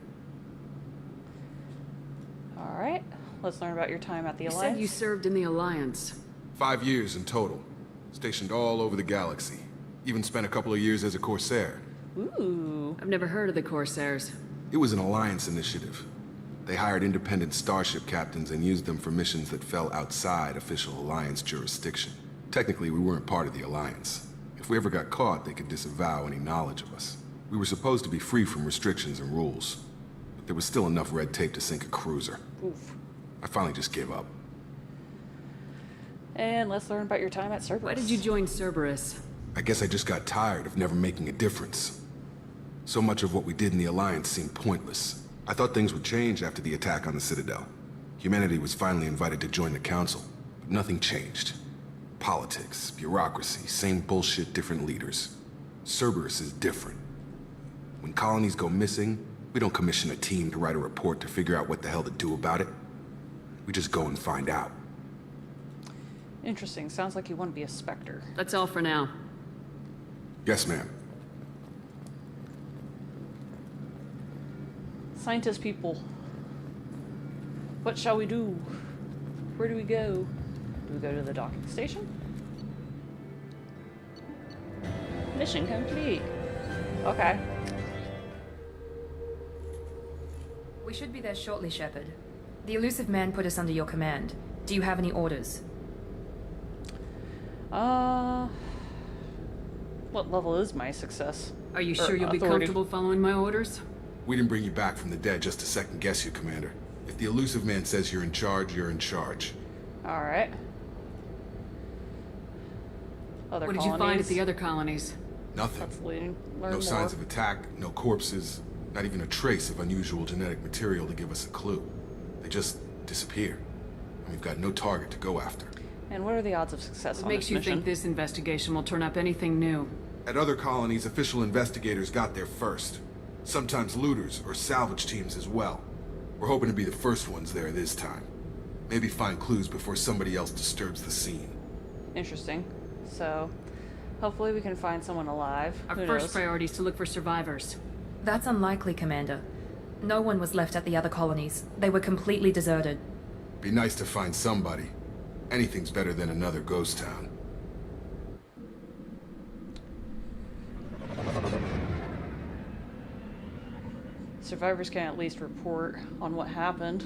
it. Alright. Let's learn about your time at the You Alliance. said you served in the Alliance. 5 years in total. Stationed all over the galaxy. Even spent a couple of years as a Corsair. Ooh. I've never heard of the Corsairs. It was an Alliance initiative. They hired independent starship captains and used them for missions that fell outside official Alliance jurisdiction. Technically, we weren't part of the Alliance. If we ever got caught, they could disavow any knowledge of us. We were supposed to be free from restrictions and rules. But there was still enough red tape to sink a cruiser. Oof. I finally just gave up. And let's learn about your time at Cerberus. Why did you join Cerberus? I guess I just got tired of never making a difference. So much of what we did in the Alliance seemed pointless. I thought things would change after the attack on the Citadel. Humanity was finally invited to join the Council, but nothing changed. Politics, bureaucracy, same bullshit, different leaders. Cerberus is different. When colonies go missing, we don't commission a team to write a report to figure out what the hell to do about it. We just go and find out. Interesting. Sounds like you want to be a Spectre. That's all for now. Yes, ma'am. Scientist people. What shall we do? Where do we go? Do we go to the docking station? Mission complete. Okay. We should be there shortly, Shepard. The elusive man put us under your command. Do you have any orders? What level is my success? Are you Or sure you'll be authority? comfortable following my orders? We didn't bring you back from the dead just to second guess you, Commander. If the elusive man says you're in charge, you're in charge. Alright. Other What did you find at colonies? the other colonies? Nothing. Let's learn No more. signs of attack, no corpses, not even a trace of unusual genetic material to give us a clue. They just disappear. And we've got no target to go after. And what are the odds of success What on makes this you mission? think this investigation will turn up anything new? At other colonies, official investigators got there first. Sometimes looters or salvage teams as well. We're hoping to be the first ones there this time. Maybe find clues before somebody else disturbs the scene. Interesting. So, hopefully we can find someone alive. Our Who first knows? priority is to look for survivors. That's unlikely, Commander. No one was left at the other colonies. They were completely deserted. Be nice to find somebody. Anything's better than another ghost town. Survivors can at least report on what happened.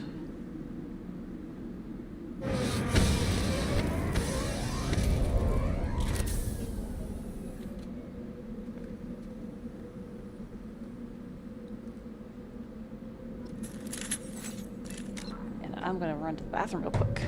And I'm gonna run to the bathroom real quick.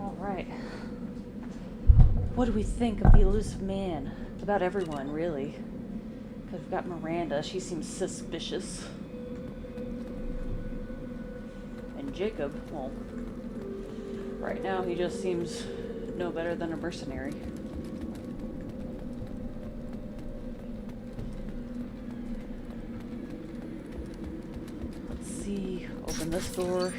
Alright. What do we think of the elusive man? About everyone, really. Because we've got Miranda, she seems suspicious. And Jacob, well, right now he just seems no better than a mercenary. Let's see, open this door.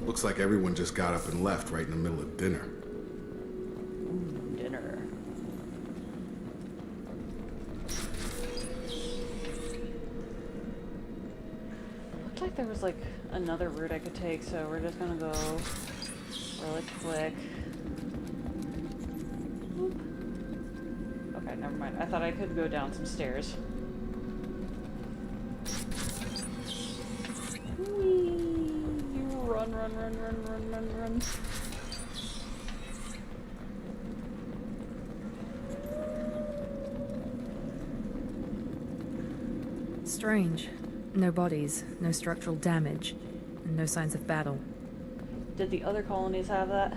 Looks like everyone just got up and left right in the middle of dinner. Dinner. Looked like there was like another route I could take, so we're just gonna go really quick. Whoop. Okay, never mind. I thought I could go down some stairs. Whee! Run, run, run, run, run, run, run. Strange. No bodies, no structural damage, and no signs of battle. Did the other colonies have that?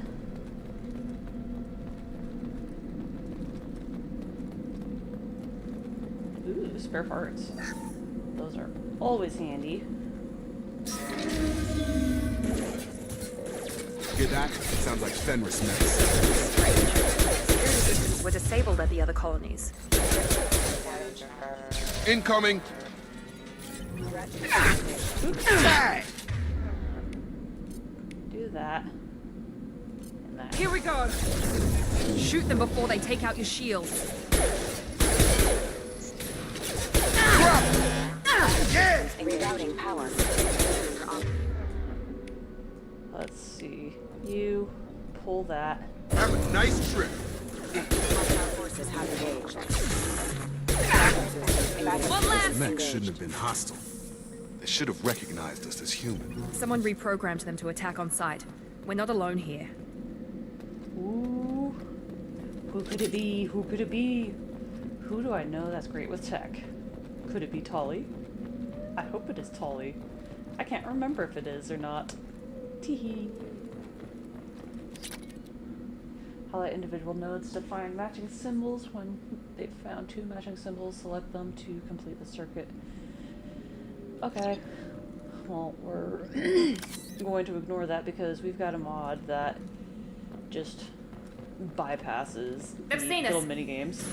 Ooh, spare parts. Those are always handy. Hear that? Sounds like Fenris mess. Security systems were disabled at the other colonies. Incoming! Do that. And that. Here we go! Shoot them before they take out your shields. Rerouting power. Let's see. You pull that. Have a nice trip. Hostile forces have engaged. One last! Those mechs shouldn't have been hostile. They should have recognized us as human. Someone reprogrammed them to attack on sight. We're not alone here. Ooh. Who could it be? Who could it be? Who do I know that's great with tech? Could it be Tolly? I hope it is Tolly. I can't remember if it is or not. Teehee. Highlight individual nodes to find matching symbols. When they've found two matching symbols, select them to complete the circuit. Okay. Well, we're going to ignore that because we've got a mod that just bypasses the little mini games.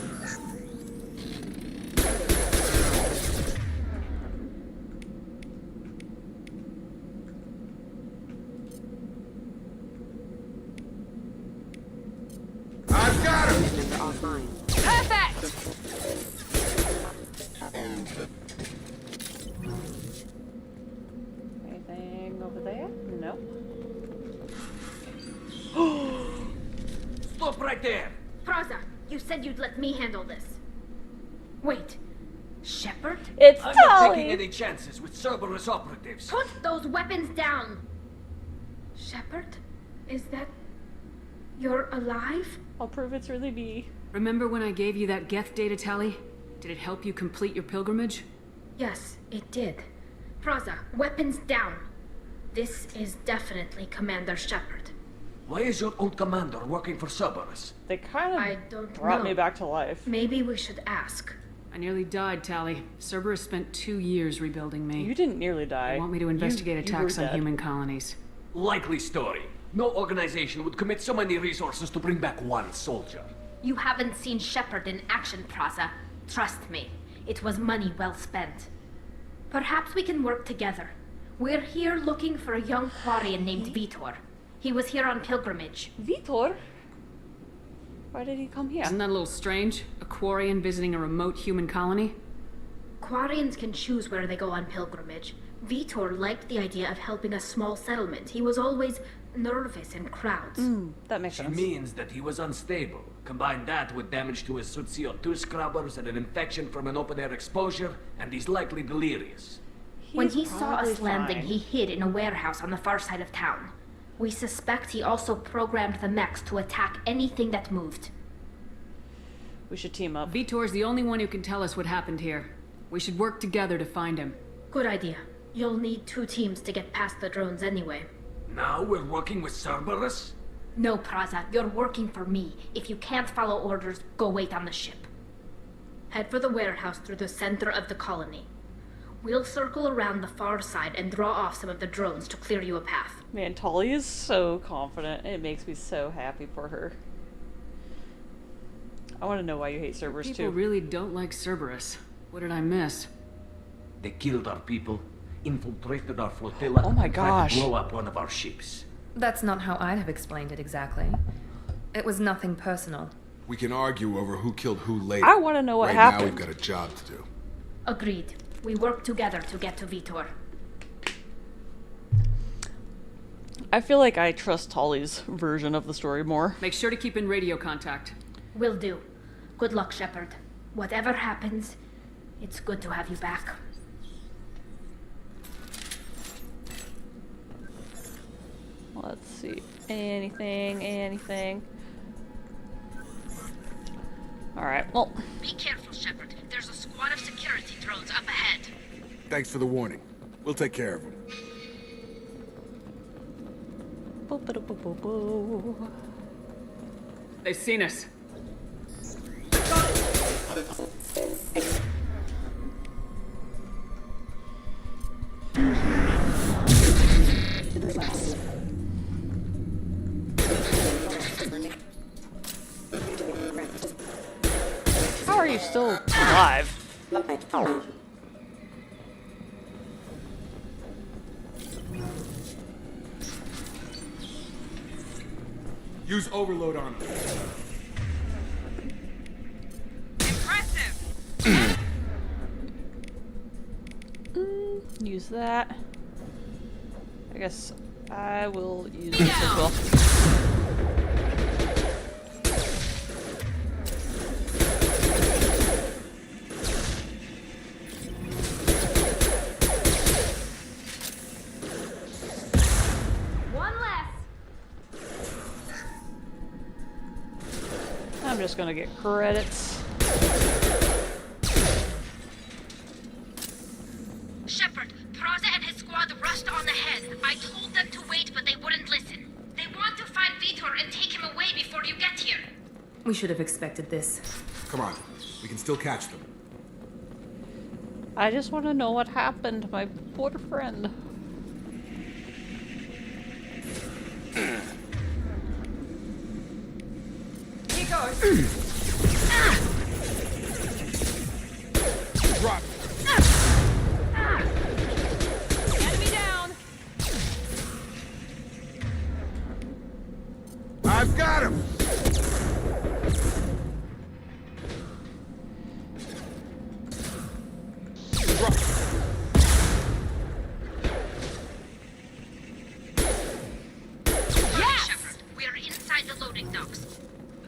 I've got him! Offline. Perfect! Anything over there? Nope. Stop right there! Praza, you said you'd let me handle this. Wait, Shepard? It's I'm not Tolly! taking any chances with Cerberus operatives. Put those weapons down! Shepard? Is that... You're alive? I'll prove it's really me. Remember when I gave you that Geth data tally? Did it help you complete your pilgrimage? Yes, it did. Praza, weapons down. This is definitely Commander Shepard. Why is your old commander working for Cerberus? They kind I of don't brought know. me back to life. Maybe we should ask. I nearly died, Tally. Cerberus spent 2 years rebuilding me. You didn't nearly die. They want me to investigate You attacks were on dead. human colonies. Likely story. No organization would commit so many resources to bring back one soldier. You haven't seen Shepard in action, Praza. Trust me, it was money well spent. Perhaps we can work together. We're here looking for a young Quarian named Vitor. He was here on pilgrimage. Vitor? Why did he come here? Isn't that a little strange? A Quarian visiting a remote human colony? Quarians can choose where they go on pilgrimage. Vitor liked the idea of helping a small settlement. He was always nervous in crowds. That makes She sense. means that he was unstable. Combine that with damage to his suit CO2 scrubbers and an infection from an open-air exposure, and he's likely delirious. When He's he saw probably us landing, fine. he hid in a warehouse on the far side of town. We suspect he also programmed the mechs to attack anything that moved. We should team up. Vitor's the only one who can tell us what happened here. We should work together to find him. Good idea. You'll need 2 teams to get past the drones anyway. Now we're working with Cerberus? No, Praza, you're working for me. If you can't follow orders, go wait on the ship. Head for the warehouse through the center of the colony. We'll circle around the far side and draw off some of the drones to clear you a path. Man, Tali is so confident. It makes me so happy for her. I want to know why you hate Cerberus People too. really don't like Cerberus. What did I miss? They killed our people, infiltrated our flotilla, Oh my and tried gosh. to blow up one of our ships. That's not how I'd have explained it exactly. It was nothing personal. We can argue over who killed who later. I want to know what right happened. now, we've got a job to do. Agreed. We work together to get to Vitor. I feel like I trust Tali's version of the story more. Make sure to keep in radio contact. Will do. Good luck, Shepard. Whatever happens, it's good to have you back. Let's see. Anything. Alright, well. Be careful, Shepard. There's a squad of security drones up ahead. Thanks for the warning. We'll take care of them. They've seen us. How are you still alive? Use overload on them. Use that. I guess I will use this as well. One less. I'm just gonna get credits. Shepard, Praza and his squad rushed on ahead. I told them to wait, but they wouldn't listen. They want to find Vitor and take him away before you get here. We should have expected this. Come on. We can still catch them. I just want to know what happened to my poor friend. Here goes. Drop. Enemy down. I've got him. Drop. Shepard, we are inside the loading docks.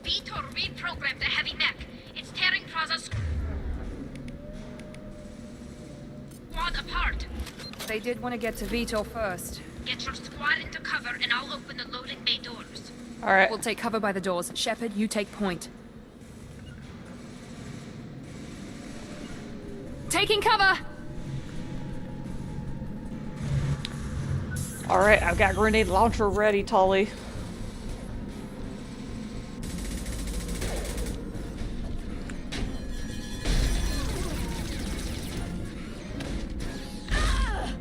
Vitor reprogrammed the heavy mech. It's tearing Praza's squad apart. They did want to get to Vitor first. Get your squad into cover and I'll open the loading bay doors. Alright. We'll take cover by the doors. Shepard, you take point. Taking cover! Alright, I've got grenade launcher ready, Tali.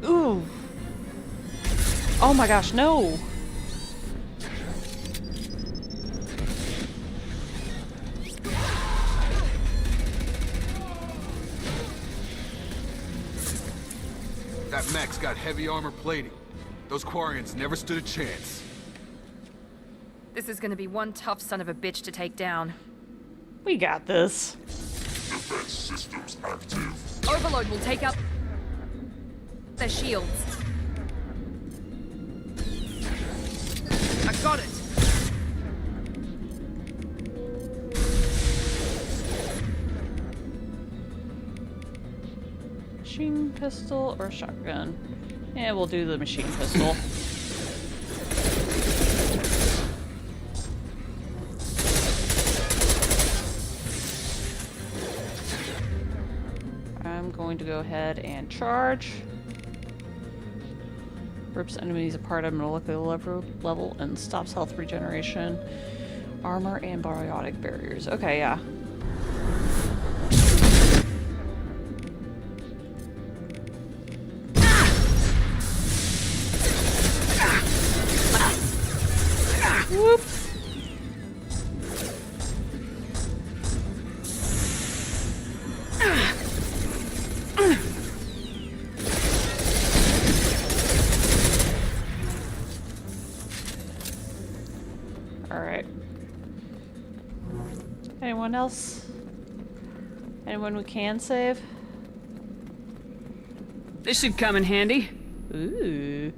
Ooh. Oh my gosh, no. That mech's got heavy armor plating. Those Quarians never stood a chance. This is gonna be one tough son of a bitch to take down. We got this. Defense systems active. Overload will take up their shields. I got it. Machine pistol or shotgun? Yeah, we'll do the machine pistol. I'm going to go ahead and charge. Rips enemies apart at molecular level and stops health regeneration, armor, and biotic barriers. Okay, yeah. Whoop. Alright. Anyone else? Anyone we can save? This should come in handy. Ooh.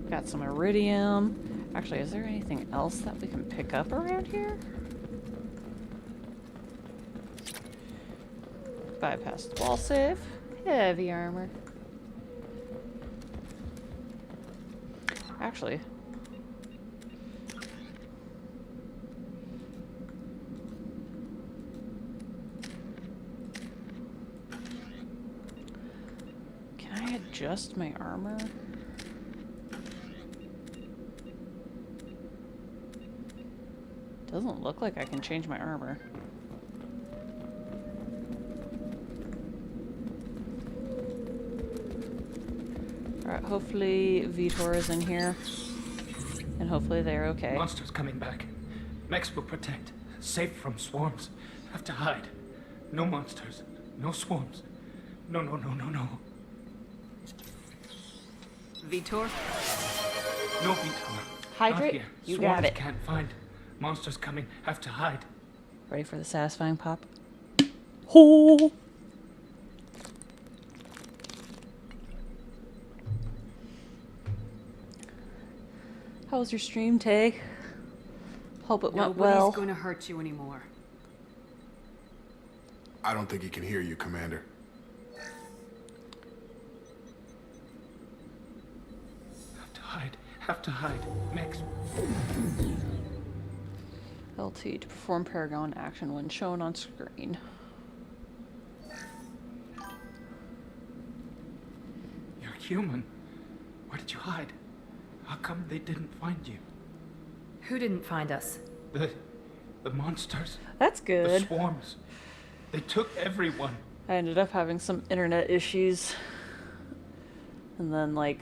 Got some iridium. Actually, is there anything else that we can pick up around here? Bypass the wall save. Heavy armor. Actually. Can I adjust my armor? Doesn't look like I can change my armor. Alright, hopefully Vitor is in here. And hopefully they're okay. Monsters coming back. Mex will protect. Safe from swarms. Have to hide. No monsters. No swarms. No, no, no, no, no. Vitor? No Vitor. Hydrate? Not here. You Swarms got it. can't find. Monsters coming. Have to hide. Ready for the satisfying pop? Ho! How was your stream, Tay? Hope it went well. Nobody's gonna hurt you anymore. I don't think he can hear you, Commander. Have to hide. Have to hide. Mex. LT to perform Paragon action when shown on screen. You're human. Where did you hide? How come they didn't find you? Who didn't find us? The monsters. That's good. The swarms. They took everyone. I ended up having some internet issues. And then, like,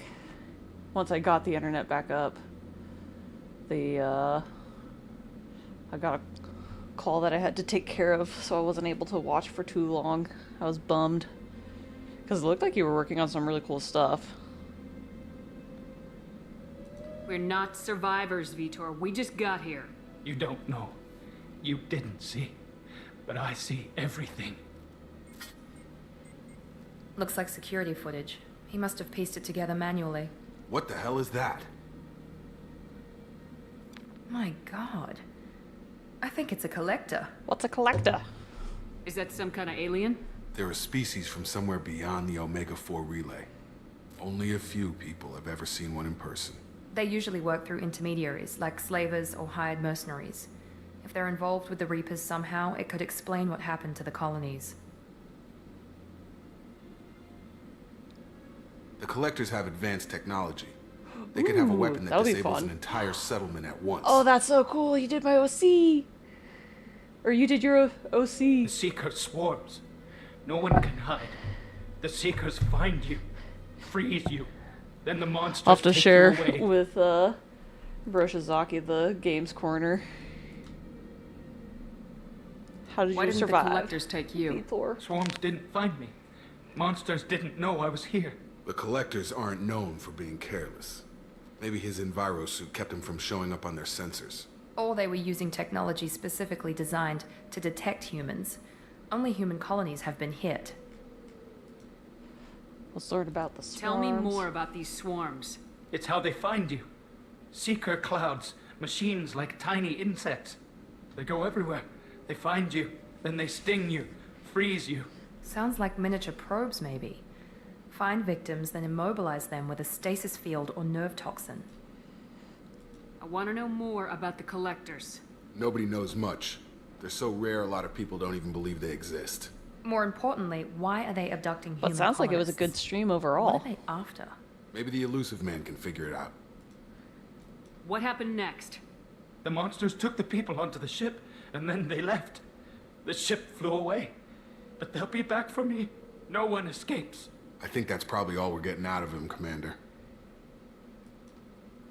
once I got the internet back up, I got a call that I had to take care of, so I wasn't able to watch for too long. I was bummed. Because it looked like you were working on some really cool stuff. We're not survivors, Vitor. We just got here. You don't know. You didn't see. But I see everything. Looks like security footage. He must have pieced it together manually. What the hell is that? My god. I think it's a collector. What's a collector? Is that some kind of alien? They're a species from somewhere beyond the Omega-4 relay. Only a few people have ever seen one in person. They usually work through intermediaries, like slavers or hired mercenaries. If they're involved with the Reapers somehow, it could explain what happened to the colonies. The Collectors have advanced technology. They can have a weapon that disables an entire settlement at once. Oh, that's so cool. You did my OC. Or you did your OC. The Seeker swarms. No one can hide. The Seekers find you, freeze you. Then the monsters I'll have to take share you away. with Broshizaki the games corner. How did Why you didn't survive? the collectors take you? Vitor? Swarms didn't find me. Monsters didn't know I was here. The Collectors aren't known for being careless. Maybe his envirosuit kept him from showing up on their sensors. Or they were using technology specifically designed to detect humans. Only human colonies have been hit. We'll sort about the swarms. Tell me more about these swarms. It's how they find you. Seeker clouds, machines like tiny insects. They go everywhere. They find you, then they sting you, freeze you. Sounds like miniature probes, maybe. Find victims, then immobilize them with a stasis field or nerve toxin. I want to know more about the collectors. Nobody knows much. They're so rare a lot of people don't even believe they exist. More importantly, why are they abducting Well, human it sounds like it was a good colonists? stream overall. What are they after? Maybe the elusive man can figure it out. What happened next? The monsters took the people onto the ship, and then they left. The ship flew away. But they'll be back for me. No one escapes. I think that's probably all we're getting out of him, Commander.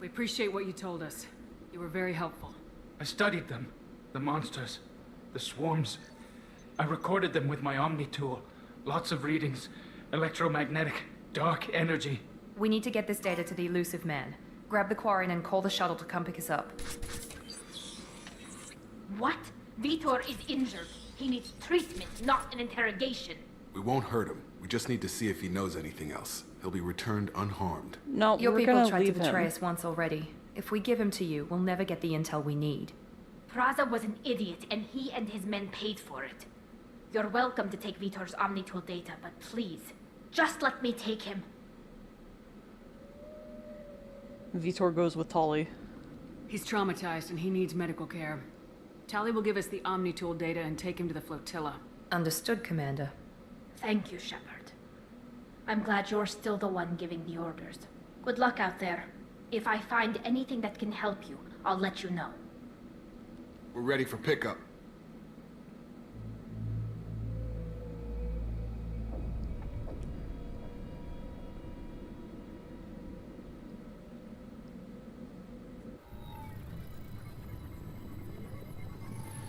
We appreciate what you told us. You were very helpful. I studied them. The monsters. The swarms. I recorded them with my Omni tool. Lots of readings. Electromagnetic. Dark energy. We need to get this data to the elusive man. Grab the Quarian and call the shuttle to come pick us up. What? Vitor is injured. He needs treatment, not an interrogation. We won't hurt him. We just need to see if he knows anything else. He'll be returned unharmed. No, Your we're people gonna tried to leave betray him. us once already. If we give him to you, we'll never get the intel we need. Praza was an idiot, and he and his men paid for it. You're welcome to take Vitor's Omnitool data, but please, just let me take him. Vitor goes with Tali. He's traumatized and he needs medical care. Tali will give us the Omnitool data and take him to the flotilla. Understood, Commander. Thank you, Shepard. I'm glad you're still the one giving the orders. Good luck out there. If I find anything that can help you, I'll let you know. We're ready for pickup.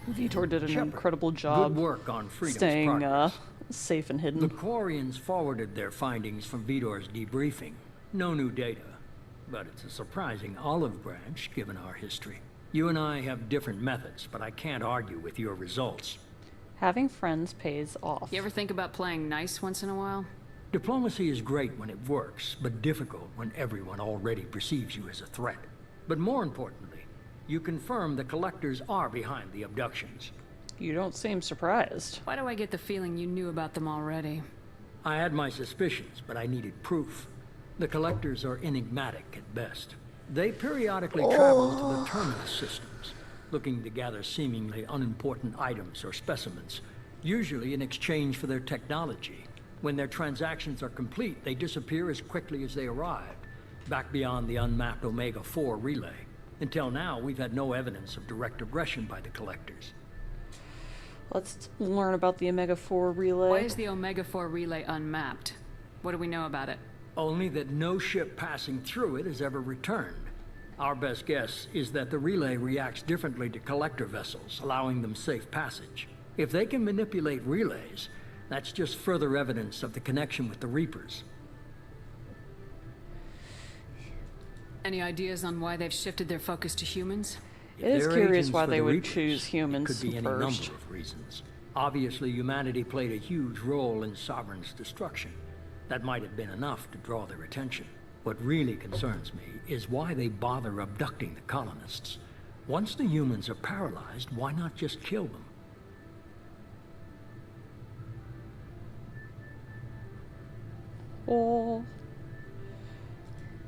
Vitor did an Shepard, incredible job good work on Freedom's staying progress. safe and hidden. The Quarians forwarded their findings from Vitor's debriefing. No new data, but it's a surprising olive branch given our history. You and I have different methods, but I can't argue with your results. Having friends pays off. You ever think about playing nice once in a while? Diplomacy is great when it works, but difficult when everyone already perceives you as a threat. But more importantly, you confirm the collectors are behind the abductions. You don't seem surprised. Why do I get the feeling you knew about them already? I had my suspicions, but I needed proof. The collectors are enigmatic at best. They periodically travel to the terminus systems, looking to gather seemingly unimportant items or specimens, usually in exchange for their technology. When their transactions are complete, they disappear as quickly as they arrived, back beyond the unmapped Omega-4 relay. Until now, we've had no evidence of direct aggression by the collectors. Let's learn about the Omega-4 relay. Why is the Omega-4 relay unmapped? What do we know about it? Only that no ship passing through it has ever returned. Our best guess is that the relay reacts differently to collector vessels, allowing them safe passage. If they can manipulate relays, that's just further evidence of the connection with the Reapers. Any ideas on why they've shifted their focus to humans? If It is they're curious agents why for they the would Reapers, choose humans it could be any first. number of reasons. Obviously, humanity played a huge role in Sovereign's destruction. That might have been enough to draw their attention. What really concerns me is why they bother abducting the colonists. Once the humans are paralyzed, why not just kill them? Oh,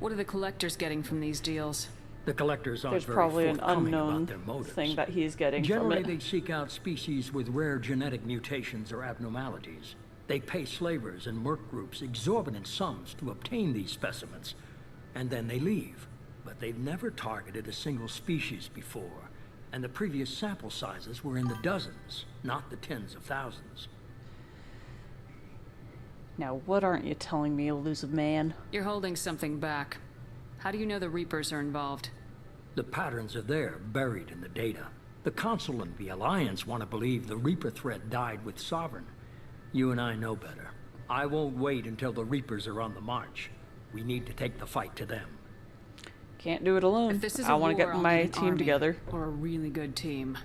What are the collectors getting from these deals? The collectors aren't there's very probably an forthcoming unknown about their motives. thing that he's getting Generally, from they it. seek out species with rare genetic mutations or abnormalities. They pay slavers and merc groups exorbitant sums to obtain these specimens, and then they leave. But they've never targeted a single species before, and the previous sample sizes were in the dozens, not the tens of thousands. Now, what aren't you telling me, elusive man? You're holding something back. How do you know the Reapers are involved? The patterns are there, buried in the data. The Council and the Alliance want to believe the Reaper threat died with Sovereign. You and I know better. I won't wait until the Reapers are on the march. We need to take the fight to them. Can't do it alone. If this is I a want to war, get I'll my need an team army, together. or a really good team.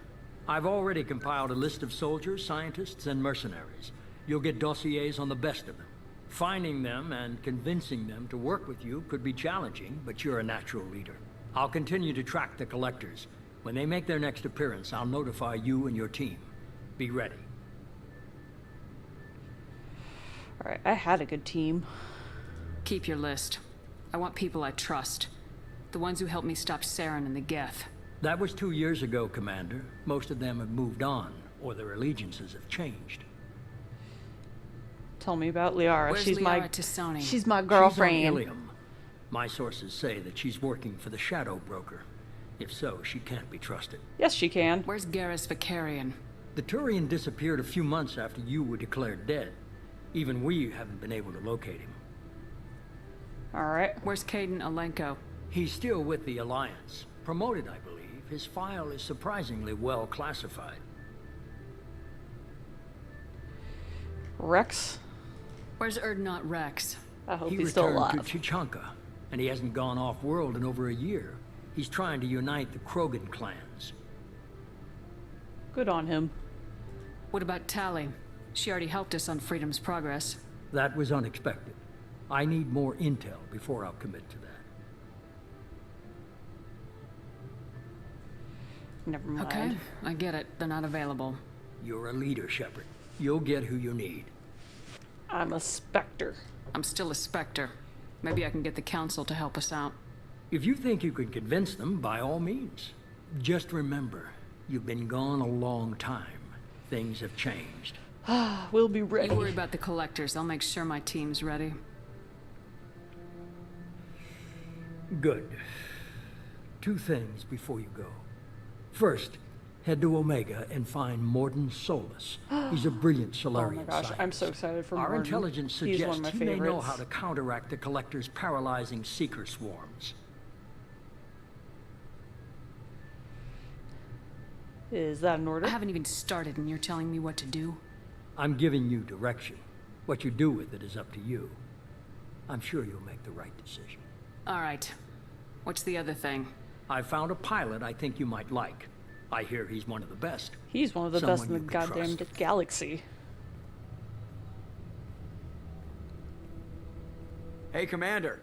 I've already compiled a list of soldiers, scientists, and mercenaries. You'll get dossiers on the best of them. Finding them and convincing them to work with you could be challenging, but you're a natural leader. I'll continue to track the collectors. When they make their next appearance, I'll notify you and your team. Be ready. Alright, I had a good team. Keep your list. I want people I trust. The ones who helped me stop Saren and the Geth. That was 2 years ago, Commander. Most of them have moved on, or their allegiances have changed. Tell me about Liara. Where's She's Liara my Tassoni? she's my She's on girlfriend. Ilium. My sources say that she's working for the Shadow Broker. If so, she can't be trusted. Yes, she can. Where's Garrus Vicarian? The Turian disappeared a few months after you were declared dead. Even we haven't been able to locate him. Alright. Where's Caden Alenko? He's still with the Alliance. Promoted, I believe. His file is surprisingly well classified. Rex? Where's Erdnot Rex? I hope He he's still returned alive. to Chichanka, and he hasn't gone off-world in over a year. He's trying to unite the Krogan clans. Good on him. What about Tally? She already helped us on Freedom's Progress. That was unexpected. I need more intel before I'll commit to that. Never mind. Okay, I get it. They're not available. You're a leader, Shepard. You'll get who you need. I'm a Spectre. I'm still a Spectre. Maybe I can get the Council to help us out. If you think you can convince them, by all means. Just remember, you've been gone a long time. Things have changed. We'll be ready. You worry about the collectors. I'll make sure my team's ready. Good. 2 things before you go. First, head to Omega and find Morden Solus. He's a brilliant Oh Solarian my gosh, I'm scientist. so excited for Our Morden. intelligence He's one suggests of my he may know favorites. how to counteract the Collector's paralyzing seeker swarms. Is that an order? I haven't even started and you're telling me what to do? I'm giving you direction. What you do with it is up to you. I'm sure you'll make the right decision. All right. What's the other thing? I found a pilot I think you might like. I hear he's one of the best. He's one of the best in the Someone you can goddamn trust. galaxy. Hey, Commander.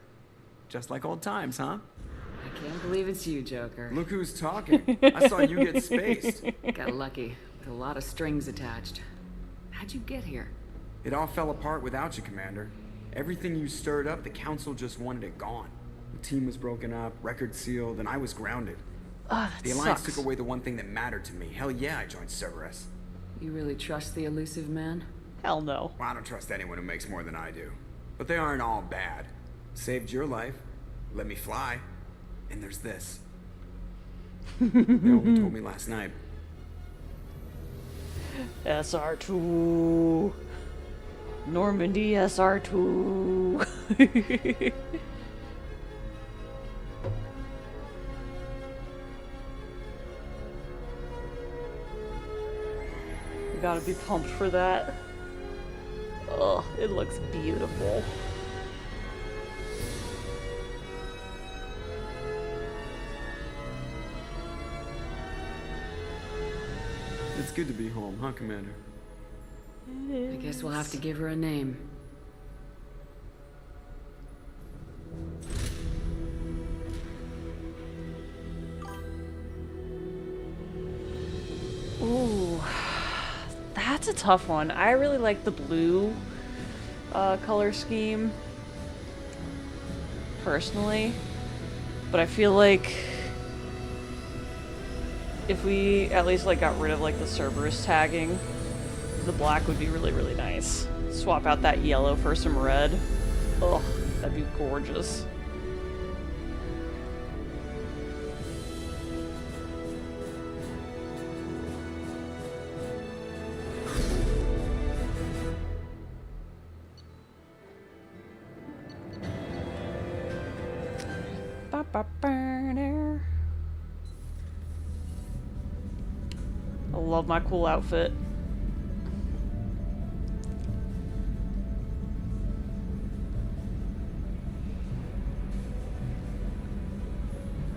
Just like old times, huh? I can't believe it's you, Joker. Look who's talking. I saw you get spaced. Got lucky, with a lot of strings attached. How'd you get here? It all fell apart without you, Commander. Everything you stirred up, the Council just wanted it gone. The team was broken up, record sealed, and I was grounded. Ah, The Alliance took away the one thing that mattered to me. Hell yeah, I joined Cerberus. You really trust the elusive man? Hell no. Well, I don't trust anyone who makes more than I do. But they aren't all bad. Saved your life, let me fly, and there's this. They only told me last night. SR2. Normandy SR2. You gotta be pumped for that. Oh, it looks beautiful. It's good to be home, huh, Commander? I guess we'll have to give her a name. Ooh, that's a tough one. I really like the blue color scheme, personally, but I feel like if we at least like got rid of like the Cerberus tagging, the black would be really, really nice. Swap out that yellow for some red. Oh, that'd be gorgeous. I love my cool outfit.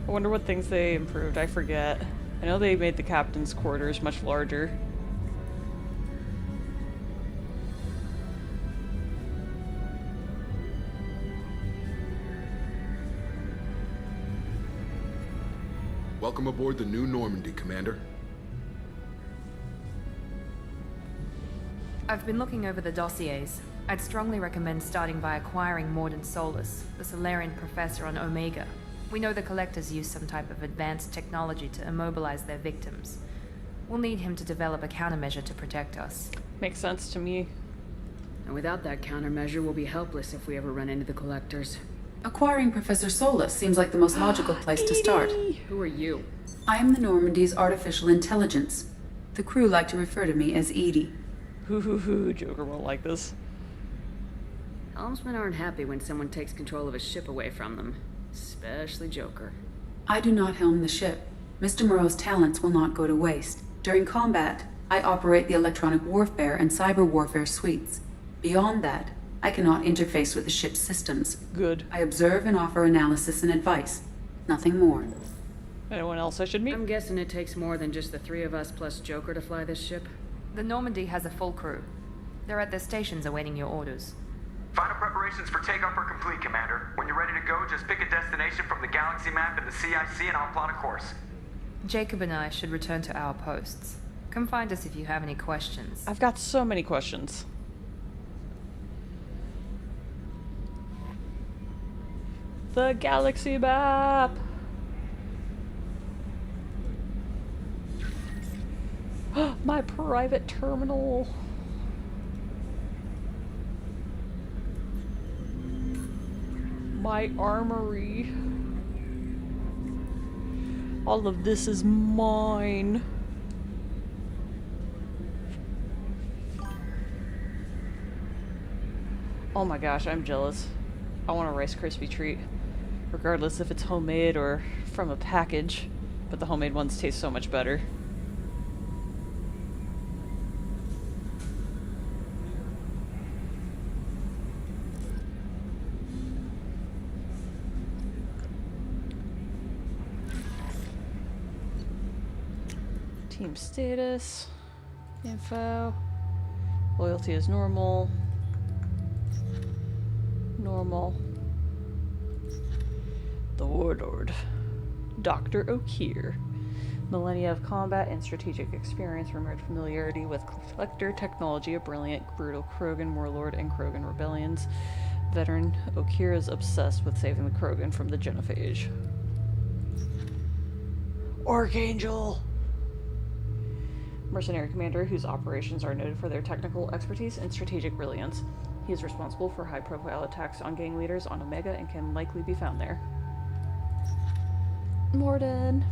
I wonder what things they improved. I forget. I know they made the captain's quarters much larger. Welcome aboard the new Normandy, Commander. I've been looking over the dossiers. I'd strongly recommend starting by acquiring Morden Solus, the Solarian professor on Omega. We know the Collectors use some type of advanced technology to immobilize their victims. We'll need him to develop a countermeasure to protect us. Makes sense to me. And without that countermeasure, we'll be helpless if we ever run into the collectors. Acquiring Professor Solus seems like the most logical place to start. Who are you? I am the Normandy's artificial intelligence. The crew like to refer to me as Edie. Joker won't like this. Helmsmen aren't happy when someone takes control of a ship away from them. Especially Joker. I do not helm the ship. Mr. Moreau's talents will not go to waste. During combat, I operate the electronic warfare and cyber warfare suites. Beyond that, I cannot interface with the ship's systems. Good. I observe and offer analysis and advice. Nothing more. Anyone else I should meet? I'm guessing it takes more than just the three of us plus Joker to fly this ship. The Normandy has a full crew. They're at their stations awaiting your orders. Final preparations for takeoff are complete, Commander. When you're ready to go, just pick a destination from the galaxy map and the CIC and I'll plot a course. Jacob and I should return to our posts. Come find us if you have any questions. I've got so many questions. The galaxy map! My private terminal! My armory. All of this is mine. Oh my gosh, I'm jealous. I want a Rice Krispie treat. Regardless if it's homemade or from a package. But the homemade ones taste so much better. Team status, info, loyalty is normal, the Warlord, Dr. O'Keir, millennia of combat and strategic experience, rumored familiarity with collector technology, a brilliant, brutal Krogan warlord and Krogan rebellions. Veteran O'Keir is obsessed with saving the Krogan from the genophage. Archangel! Mercenary commander whose operations are noted for their technical expertise and strategic brilliance. He is responsible for high-profile attacks on gang leaders on Omega and can likely be found there. Morden.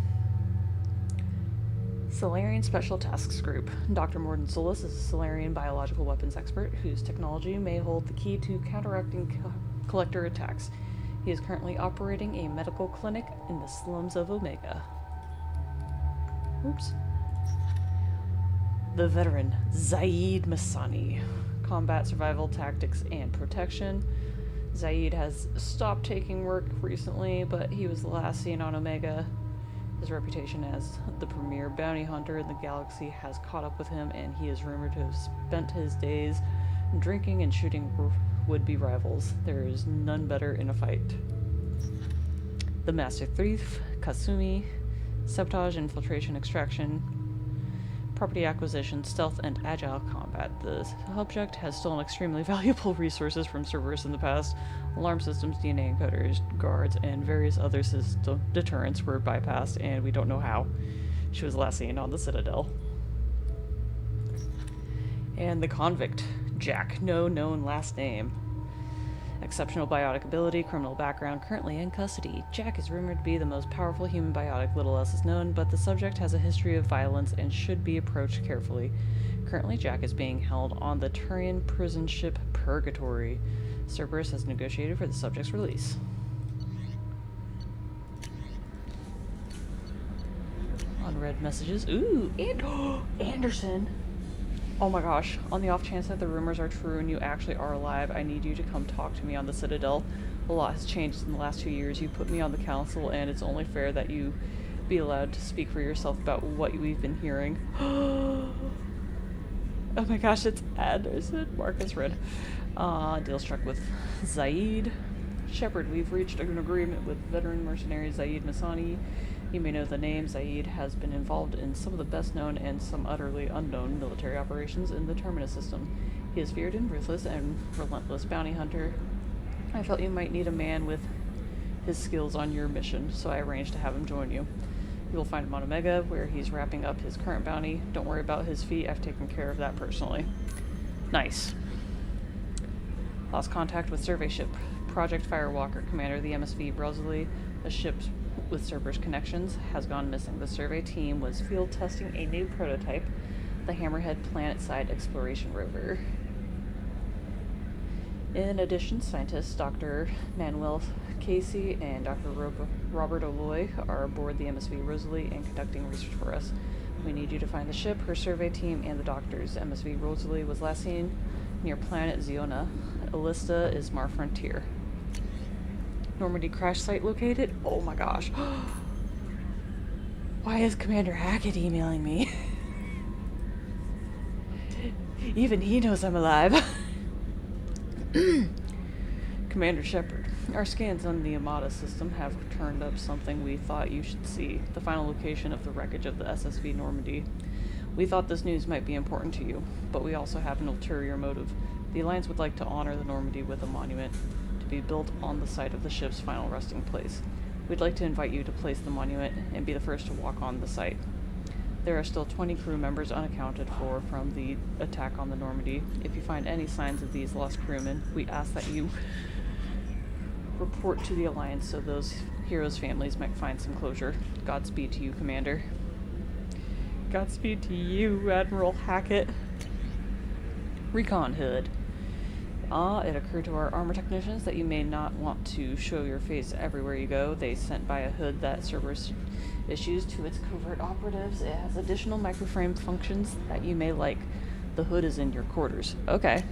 Solarian Special Tasks Group. Dr. Morden Solus is a Solarian biological weapons expert whose technology may hold the key to counteracting collector attacks. He is currently operating a medical clinic in the slums of Omega. Oops. The veteran, Zaid Masani. Combat, survival, tactics, and protection. Zaid has stopped taking work recently, but he was the last seen on Omega. His reputation as the premier bounty hunter in the galaxy has caught up with him, and he is rumored to have spent his days drinking and shooting would-be rivals. There is none better in a fight. The Master Thief, Kasumi. Sabotage, infiltration, extraction, property acquisition, stealth, and agile combat. The subject has stolen extremely valuable resources from Cerberus in the past. Alarm systems, DNA encoders, guards, and various other system deterrents were bypassed, and we don't know how. She was last seen on the Citadel. And the convict, Jack, no known last name. Exceptional biotic ability, criminal background, currently in custody. Jack is rumored to be the most powerful human biotic, little else is known, but the subject has a history of violence and should be approached carefully. Currently, Jack is being held on the Turian prison ship Purgatory. Cerberus has negotiated for the subject's release. Unread messages. Ooh, and Anderson! Oh my gosh, on the off chance that the rumors are true and you actually are alive, I need you to come talk to me on the Citadel. A lot has changed in the last 2 years. You put me on the council, and it's only fair that you be allowed to speak for yourself about what we've been hearing. Oh my gosh, it's Anderson. Marcus read. Deal struck with Zaid. Shepard, we've reached an agreement with veteran mercenary Zaid Masani. You may know the name. Zaid has been involved in some of the best-known and some utterly unknown military operations in the Terminus system. He is feared and ruthless and relentless bounty hunter. I felt you might need a man with his skills on your mission, so I arranged to have him join you. You will find him on Omega, where he's wrapping up his current bounty. Don't worry about his fee. I've taken care of that personally. Nice. Lost contact with survey ship. Project Firewalker. Commander of the MSV Rosalie, a ship with Cerberus connections, has gone missing. The survey team was field testing a new prototype, the Hammerhead Planet-side Exploration Rover. In addition, scientists Dr. Manuel Casey and Dr. Robert O'Loy are aboard the MSV Rosalie and conducting research for us. We need you to find the ship, her survey team, and the doctors. MSV Rosalie was last seen near planet Ziona. Illista is Mar Frontier. Normandy crash site located? Oh my gosh. Why is Commander Hackett emailing me? Even he knows I'm alive. Commander Shepard, our scans on the Amada system have turned up something we thought you should see. The final location of the wreckage of the SSV Normandy. We thought this news might be important to you, but we also have an ulterior motive. The Alliance would like to honor the Normandy with a monument to be built on the site of the ship's final resting place. We'd like to invite you to place the monument and be the first to walk on the site. There are still 20 crew members unaccounted for from the attack on the Normandy. If you find any signs of these lost crewmen, we ask that you report to the Alliance so those heroes' families might find some closure. Godspeed to you, Commander. Godspeed to you, Admiral Hackett. Recon Hood. It occurred to our armor technicians that you may not want to show your face everywhere you go. They sent by a hood that Cerberus issues to its covert operatives. It has additional microframe functions that you may like. The hood is in your quarters. Okay.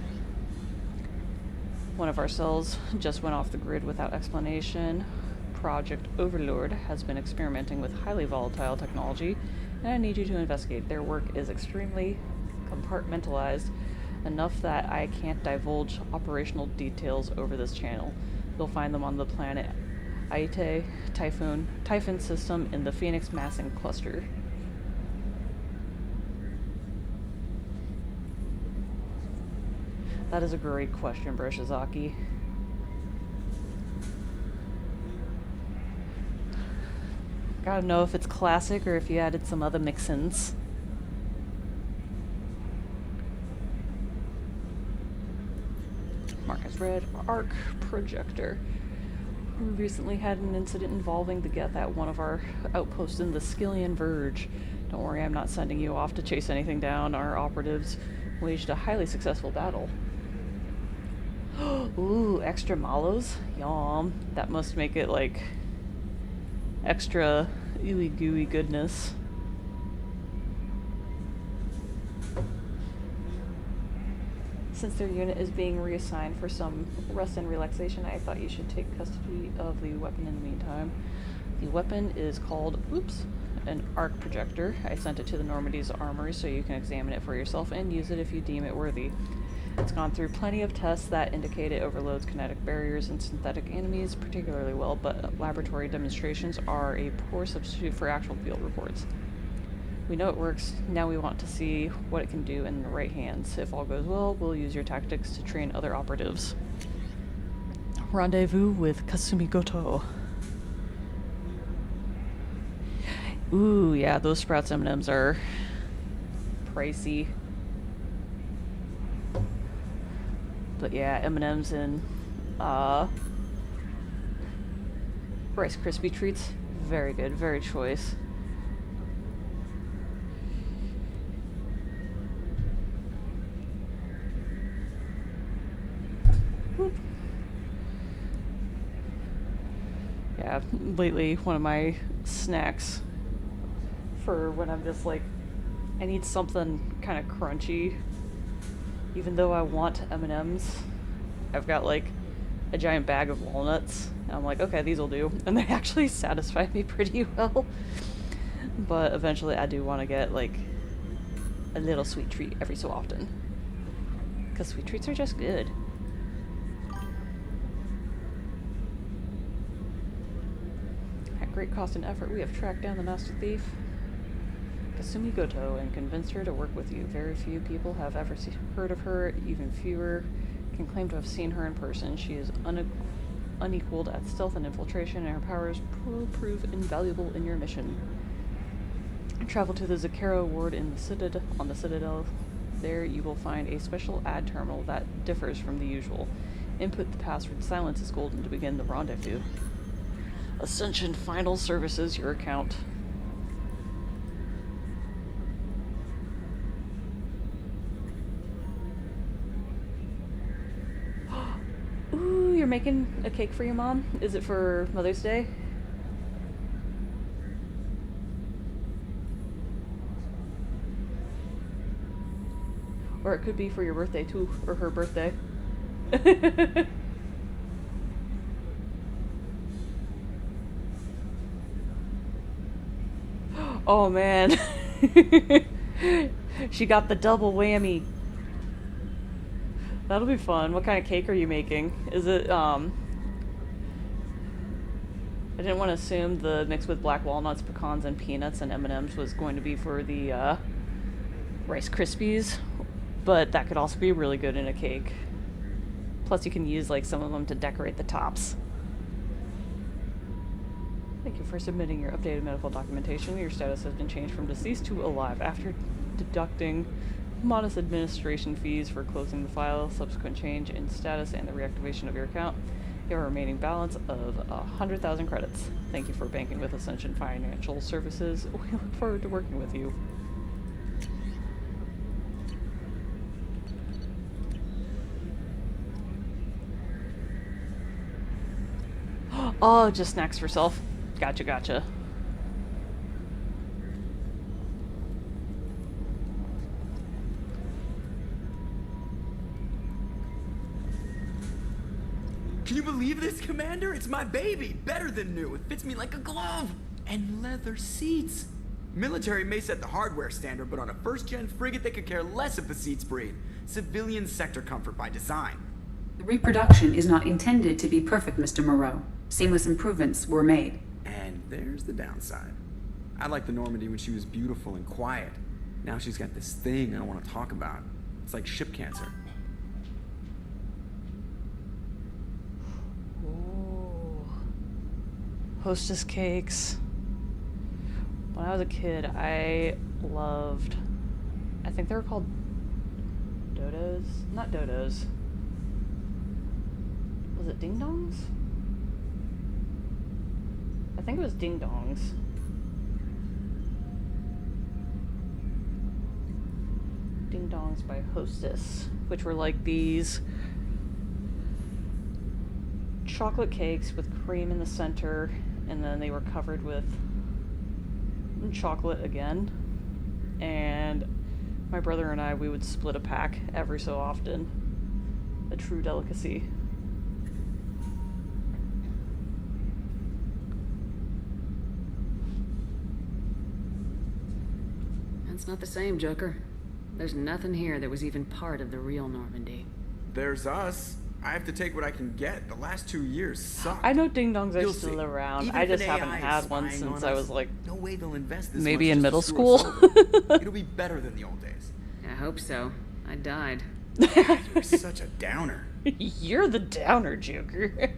One of our cells just went off the grid without explanation. Project Overlord has been experimenting with highly volatile technology, and I need you to investigate. Their work is extremely compartmentalized, enough that I can't divulge operational details over this channel. You'll find them on the planet Aite Typhon system in the Phoenix Massing Cluster. That is a great question, Brishizaki. Gotta know if it's classic or if you added some other mix-ins. Mark as red. Arc projector. We recently had an incident involving the Geth at one of our outposts in the Skillian Verge. Don't worry, I'm not sending you off to chase anything down. Our operatives waged a highly successful battle. Ooh, extra mallows? Yum. That must make it like extra ooey gooey goodness. Since their unit is being reassigned for some rest and relaxation, I thought you should take custody of the weapon in the meantime. The weapon is called, an arc projector. I sent it to the Normandy's armory so you can examine it for yourself and use it if you deem it worthy. It's gone through plenty of tests that indicate it overloads kinetic barriers and synthetic enemies particularly well, but laboratory demonstrations are a poor substitute for actual field reports. We know it works, now we want to see what it can do in the right hands. If all goes well, we'll use your tactics to train other operatives. Rendezvous with Kasumi Goto. Ooh, yeah, those Sprouts M&Ms are pricey. But yeah, M&Ms and Rice Krispie treats, very good, very choice. Yeah, lately one of my snacks for when I'm just like, I need something kind of crunchy, even though I want M&Ms, I've got like a giant bag of walnuts, and I'm like, okay, these will do, and they actually satisfy me pretty well. But eventually I do want to get like a little sweet treat every so often, because sweet treats are just good. At great cost and effort, we have tracked down the master thief, Kasumi Goto, and convinced her to work with you. Very few people have ever heard of her, even fewer can claim to have seen her in person. She is unequaled at stealth and infiltration, and her powers will prove invaluable in your mission. Travel to the Zakero ward in the Citadel. There you will find a special ad terminal that differs from the usual. Input the password Silence is Golden to begin the rendezvous. Ascension Final Services, your account. Ooh, you're making a cake for your mom? Is it for Mother's Day? Or it could be for your birthday too, or her birthday. Oh man. She got the double whammy. That'll be fun. What kind of cake are you making? Is it, I didn't want to assume the mix with black walnuts, pecans, and peanuts and M&Ms was going to be for the, Rice Krispies, but that could also be really good in a cake. Plus you can use, like, some of them to decorate the tops. Thank you for submitting your updated medical documentation. Your status has been changed from deceased to alive. After deducting modest administration fees for closing the file, subsequent change in status, and the reactivation of your account, you have a remaining balance of 100,000 credits. Thank you for banking with Ascension Financial Services. We look forward to working with you. Oh, just snacks for self. Gotcha, gotcha. Can you believe this, Commander? It's my baby. Better than new. It fits me like a glove. And leather seats. Military may set the hardware standard, but on a first-gen frigate, they could care less if the seats breathe. Civilian sector comfort by design. The reproduction is not intended to be perfect, Mr. Moreau. Seamless improvements were made. And there's the downside. I liked the Normandy when she was beautiful and quiet. Now she's got this thing I don't want to talk about. It's like ship cancer. Ooh. Hostess cakes. When I was a kid, I loved, I think they were called dodos? Not dodos. Was it ding dongs? I think it was ding dongs. Ding dongs by Hostess, which were like these chocolate cakes with cream in the center, and then they were covered with chocolate again. And my brother and I, we would split a pack every so often. A true delicacy. It's not the same, Joker. There's nothing here that was even part of the real Normandy. There's us. I have to take what I can get. The last 2 years suck. I know ding dongs are You'll still see. around. Even I if just an haven't AI had is one spying since on I us, was like no way they'll invest this maybe much in just middle to screw us school. over. It'll be better than the old days. I hope so. I died. You're such a downer. You're the downer, Joker.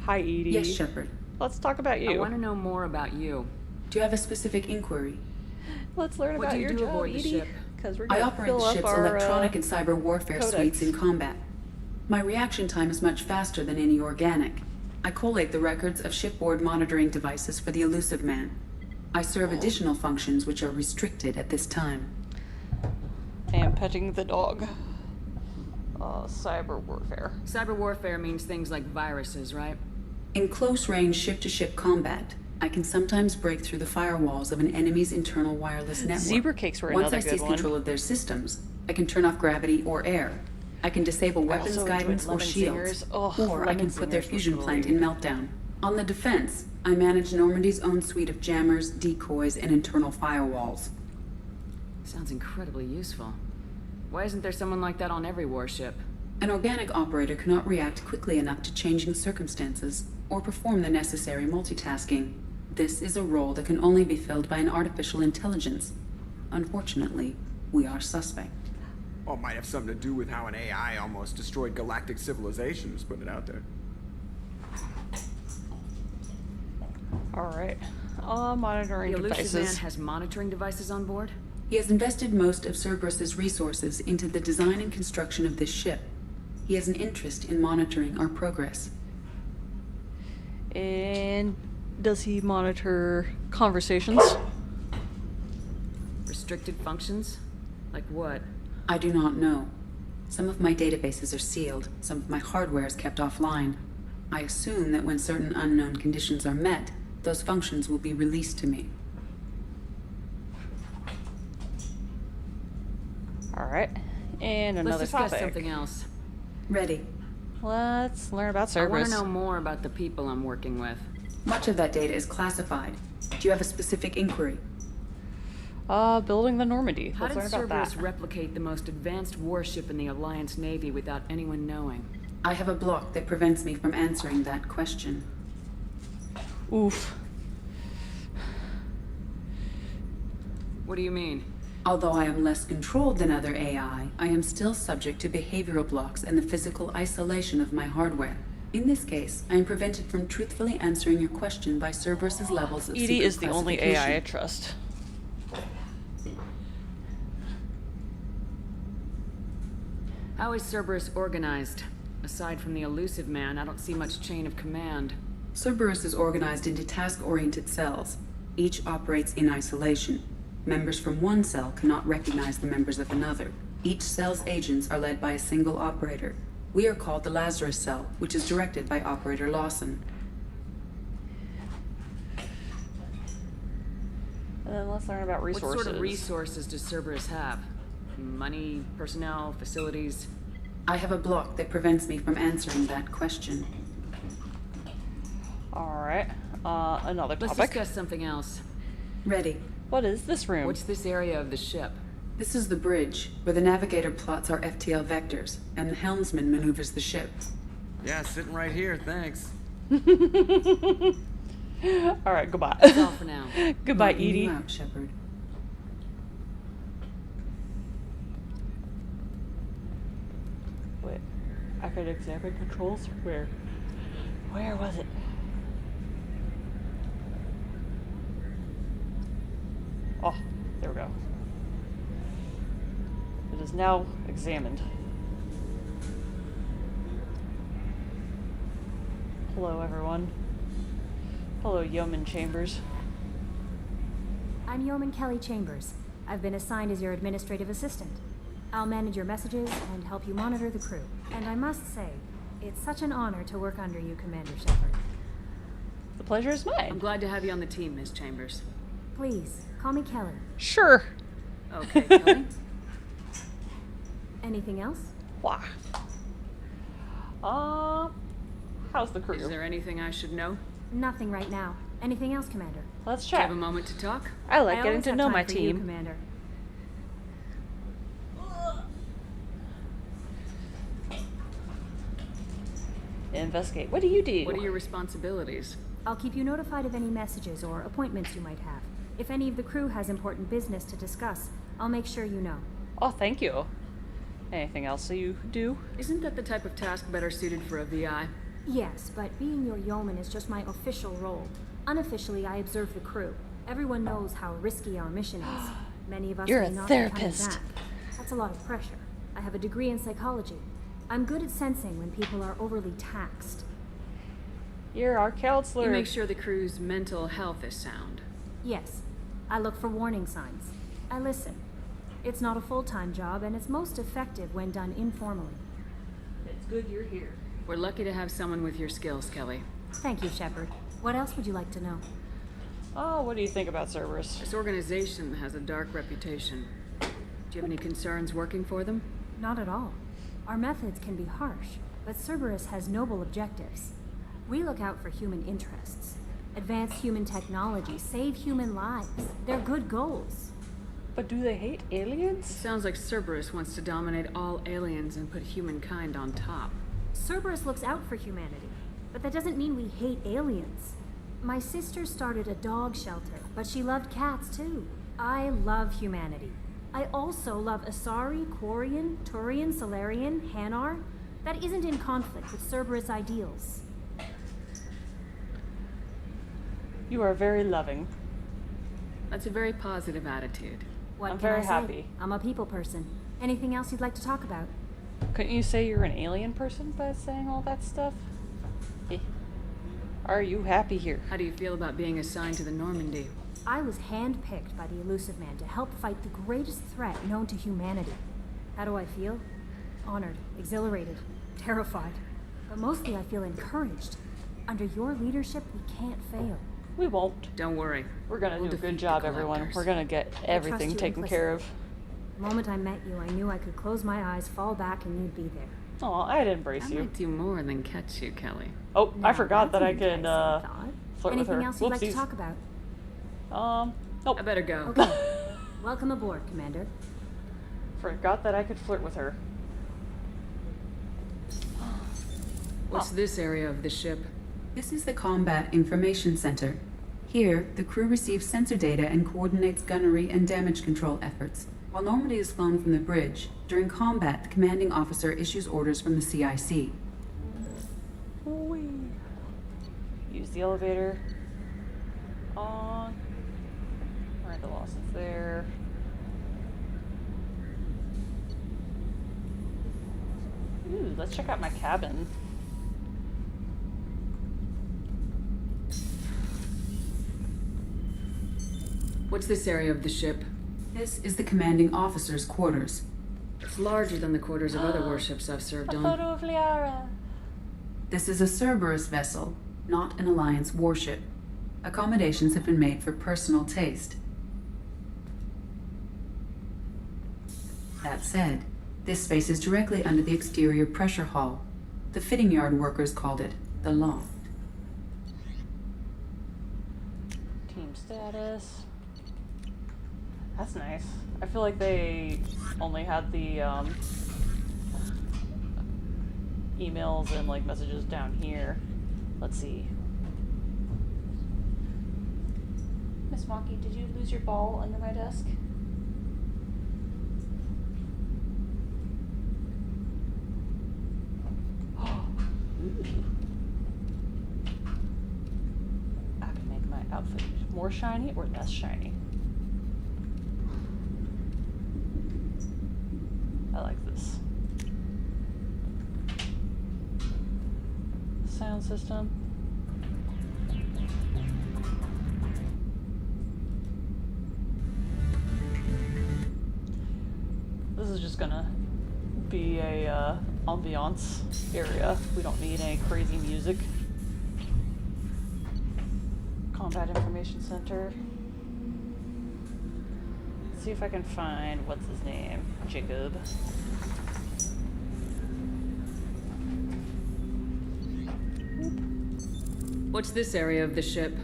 Hi, Edie. Yes, Shepard. Let's talk about you. I want to know more about you. Do you have a specific inquiry? Let's learn What about do you your do job, aboard the Edie. ship? Because we're I gonna operate fill the up ship's our electronic and cyber warfare codex. suites in combat. My reaction time is much faster than any organic. I collate the records of shipboard monitoring devices for the elusive man. I serve additional functions which are restricted at this time. And petting the dog. Cyber warfare. Cyber warfare means things like viruses, right? In close-range ship-to-ship combat, I can sometimes break through the firewalls of an enemy's internal wireless network. Zebra cakes were Once another I good seize one. control of their systems, I can turn off gravity or air. I can disable weapons also guidance enjoyed or Lemon shields, Zingers. Oh, or I Lemon can put their Zingers were fusion plant great. in meltdown. On the defense, I manage Normandy's own suite of jammers, decoys, and internal firewalls. Sounds incredibly useful. Why isn't there someone like that on every warship? An organic operator cannot react quickly enough to changing circumstances or perform the necessary multitasking. This is a role that can only be filled by an artificial intelligence. Unfortunately, we are suspect. Well, it might have something to do with how an AI almost destroyed galactic civilizations, putting it out there. Alright. Monitoring The elusive devices. man has monitoring devices on board? He has invested most of Cerberus's resources into the design and construction of this ship. He has an interest in monitoring our progress. And does he monitor conversations? Restricted functions? Like what? I do not know. Some of my databases are sealed, some of my hardware is kept offline. I assume that when certain unknown conditions are met, those functions will be released to me. Alright. And another Let's discuss topic. something else. Ready. Let's learn about I want Cerberus. to know more about the people I'm working with. Much of that data is classified. Do you have a specific inquiry? Building the Normandy. How Let's did learn about Cerberus that. replicate the most advanced warship in the Alliance Navy without anyone knowing? I have a block that prevents me from answering that question. Oof. What do you mean? Although I am less controlled than other AI, I am still subject to behavioral blocks and the physical isolation of my hardware. In this case, I am prevented from truthfully answering your question by Cerberus's levels of Edie secret is the only AI I classification. trust. How is Cerberus organized? Aside from the elusive man, I don't see much chain of command. Cerberus is organized into task-oriented cells. Each operates in isolation. Members from one cell cannot recognize the members of another. Each cell's agents are led by a single operator. We are called the Lazarus Cell, which is directed by Operator Lawson. And then let's learn about resources. What sort of resources does Cerberus have? Money, personnel, facilities? I have a block that prevents me from answering that question. Alright. Another Let's topic. discuss something else. Ready. What is this room? What's this area of the ship? This is the bridge, where the navigator plots our FTL vectors, and the helmsman maneuvers the ship. Yeah, sitting right here, thanks. Alright, goodbye. That's all for now. Goodbye, Marking Edie. you out, Shepard. Wait, I could examine controls? Where? Where was it? Oh, there we go. It is now examined. Hello, everyone. Hello, Yeoman Chambers. I'm Yeoman Kelly Chambers. I've been assigned as your administrative assistant. I'll manage your messages and help you monitor the crew. And I must say, it's such an honor to work under you, Commander Shepard. The pleasure is mine. I'm glad to have you on the team, Ms. Chambers. Please, call me Kelly. Sure. Okay, Kelly. Anything else? Why? How's the crew? Is there anything I should know? Nothing right now. Anything else, Commander? Let's Do you chat. have a moment to talk? I like I getting always to have know time my for you, team. Commander. Investigate. What do you do? What are your responsibilities? I'll keep you notified of any messages or appointments you might have. If any of the crew has important business to discuss, I'll make sure you know. Oh, thank you. Anything else that you do? Isn't that the type of task better suited for a VI? Yes, but being your yeoman is just my official role. Unofficially, I observe the crew. Everyone knows how risky our mission is. Many of us You're may a not be coming therapist. back. That's a lot of pressure. I have a degree in psychology. I'm good at sensing when people are overly taxed. You're our counselor. You make sure the crew's mental health is sound. Yes, I look for warning signs. I listen. It's not a full-time job, and it's most effective when done informally. It's good you're here. We're lucky to have someone with your skills, Kelly. Thank you, Shepard. What else would you like to know? Oh, what do you think about Cerberus? This organization has a dark reputation. Do you have any concerns working for them? Not at all. Our methods can be harsh, but Cerberus has noble objectives. We look out for human interests. Advance human technology, save human lives. They're good goals. But do they hate aliens? It sounds like Cerberus wants to dominate all aliens and put humankind on top. Cerberus looks out for humanity, but that doesn't mean we hate aliens. My sister started a dog shelter, but she loved cats too. I love humanity. I also love Asari, Quarian, Turian, Solarian, Hanar. That isn't in conflict with Cerberus ideals. You are very loving. That's a very positive attitude. What I'm can very I say? happy. I'm a people person. Anything else you'd like to talk about? Couldn't you say you're an alien person by saying all that stuff? Eh. Are you happy here? How do you feel about being assigned to the Normandy? I was handpicked by the Elusive Man to help fight the greatest threat known to humanity. How do I feel? Honored, exhilarated, terrified. But mostly I feel encouraged. Under your leadership, we can't fail. We won't. Don't worry. We're gonna We'll do a good defeat job, the everyone. collectors. We're gonna get everything you taken care of. implicitly. The moment I met you, I knew I could close my eyes, fall back, and you'd be there. Oh, I'd embrace I you. might do more than catch you, Kelly. Oh, I Now, forgot that that's I an could enticing thought. flirt with her. Anything else you'd like to Whoopsies. talk about? Nope. I better go. Okay. Welcome aboard, Commander. Forgot that I could flirt with her. What's this area of the ship? This is the Combat Information Center. Here, the crew receives sensor data and coordinates gunnery and damage control efforts. While Normandy is flown from the bridge, during combat, the commanding officer issues orders from the CIC. Whee. Use the elevator. On. Miranda Lawson's there. Ooh, let's check out my cabin. What's this area of the ship? This is the commanding officer's quarters. It's larger than the quarters of other warships I've served A on. photo of Liara. This is a Cerberus vessel, not an Alliance warship. Accommodations have been made for personal taste. That said, this space is directly under the exterior pressure hull. The fitting yard workers called it the loft. Team status. That's nice. I feel like they only had the emails and like messages down here. Let's see. Miss Monkey, did you lose your ball under my desk? I can make my outfit more shiny or less shiny. I like this. Sound system. This is just gonna be a ambiance area. We don't need any crazy music. Combat Information Center. See if I can find, what's his name? Jacob. What's this area of the ship?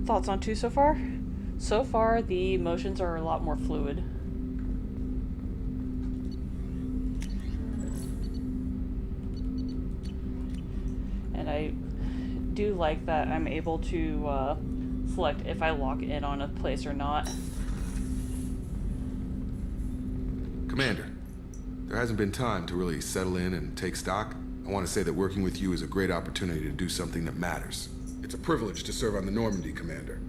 Thoughts on 2 so far? So far, the motions are a lot more fluid. And I do like that I'm able to select if I lock in on a place or not. Commander, there hasn't been time to really settle in and take stock. I want to say that working with you is a great opportunity to do something that matters. It's a privilege to serve on the Normandy, Commander.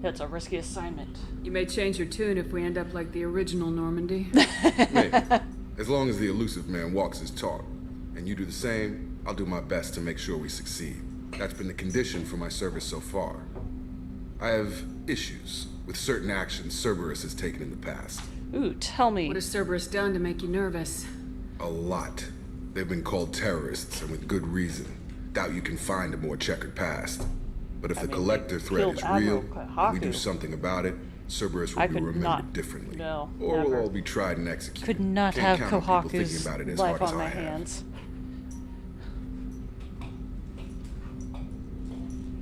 It's a risky assignment. You may change your tune if we end up like the original Normandy. Maybe. As long as the Elusive Man walks his talk, and you do the same, I'll do my best to make sure we succeed. That's been the condition for my service so far. I have issues with certain actions Cerberus has taken in the past. Ooh, tell me. What has Cerberus done to make you nervous? A lot. They've been called terrorists, and with good reason. Doubt you can find a more checkered past. But if the Collector threat is real, and we do something about it, Cerberus will be remembered differently. No, or never. we'll all be tried and executed. Could not Can't have count on people thinking Kohaku's about it as life hard as on my I have. hands.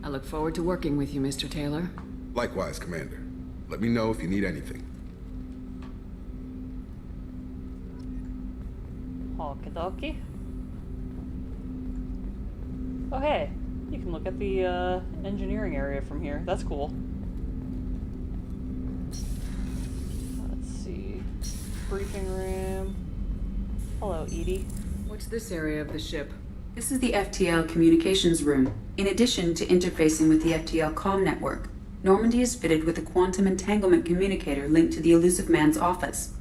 I look forward to working with you, Mr. Taylor. Likewise, Commander. Let me know if you need anything. Okie dokie. Oh hey, you can look at the engineering area from here. That's cool. Let's see. Briefing room. Hello, Edie. What's this area of the ship? This is the FTL communications room, in addition to interfacing with the FTL comm network. Normandy is fitted with a quantum entanglement communicator linked to the elusive man's office.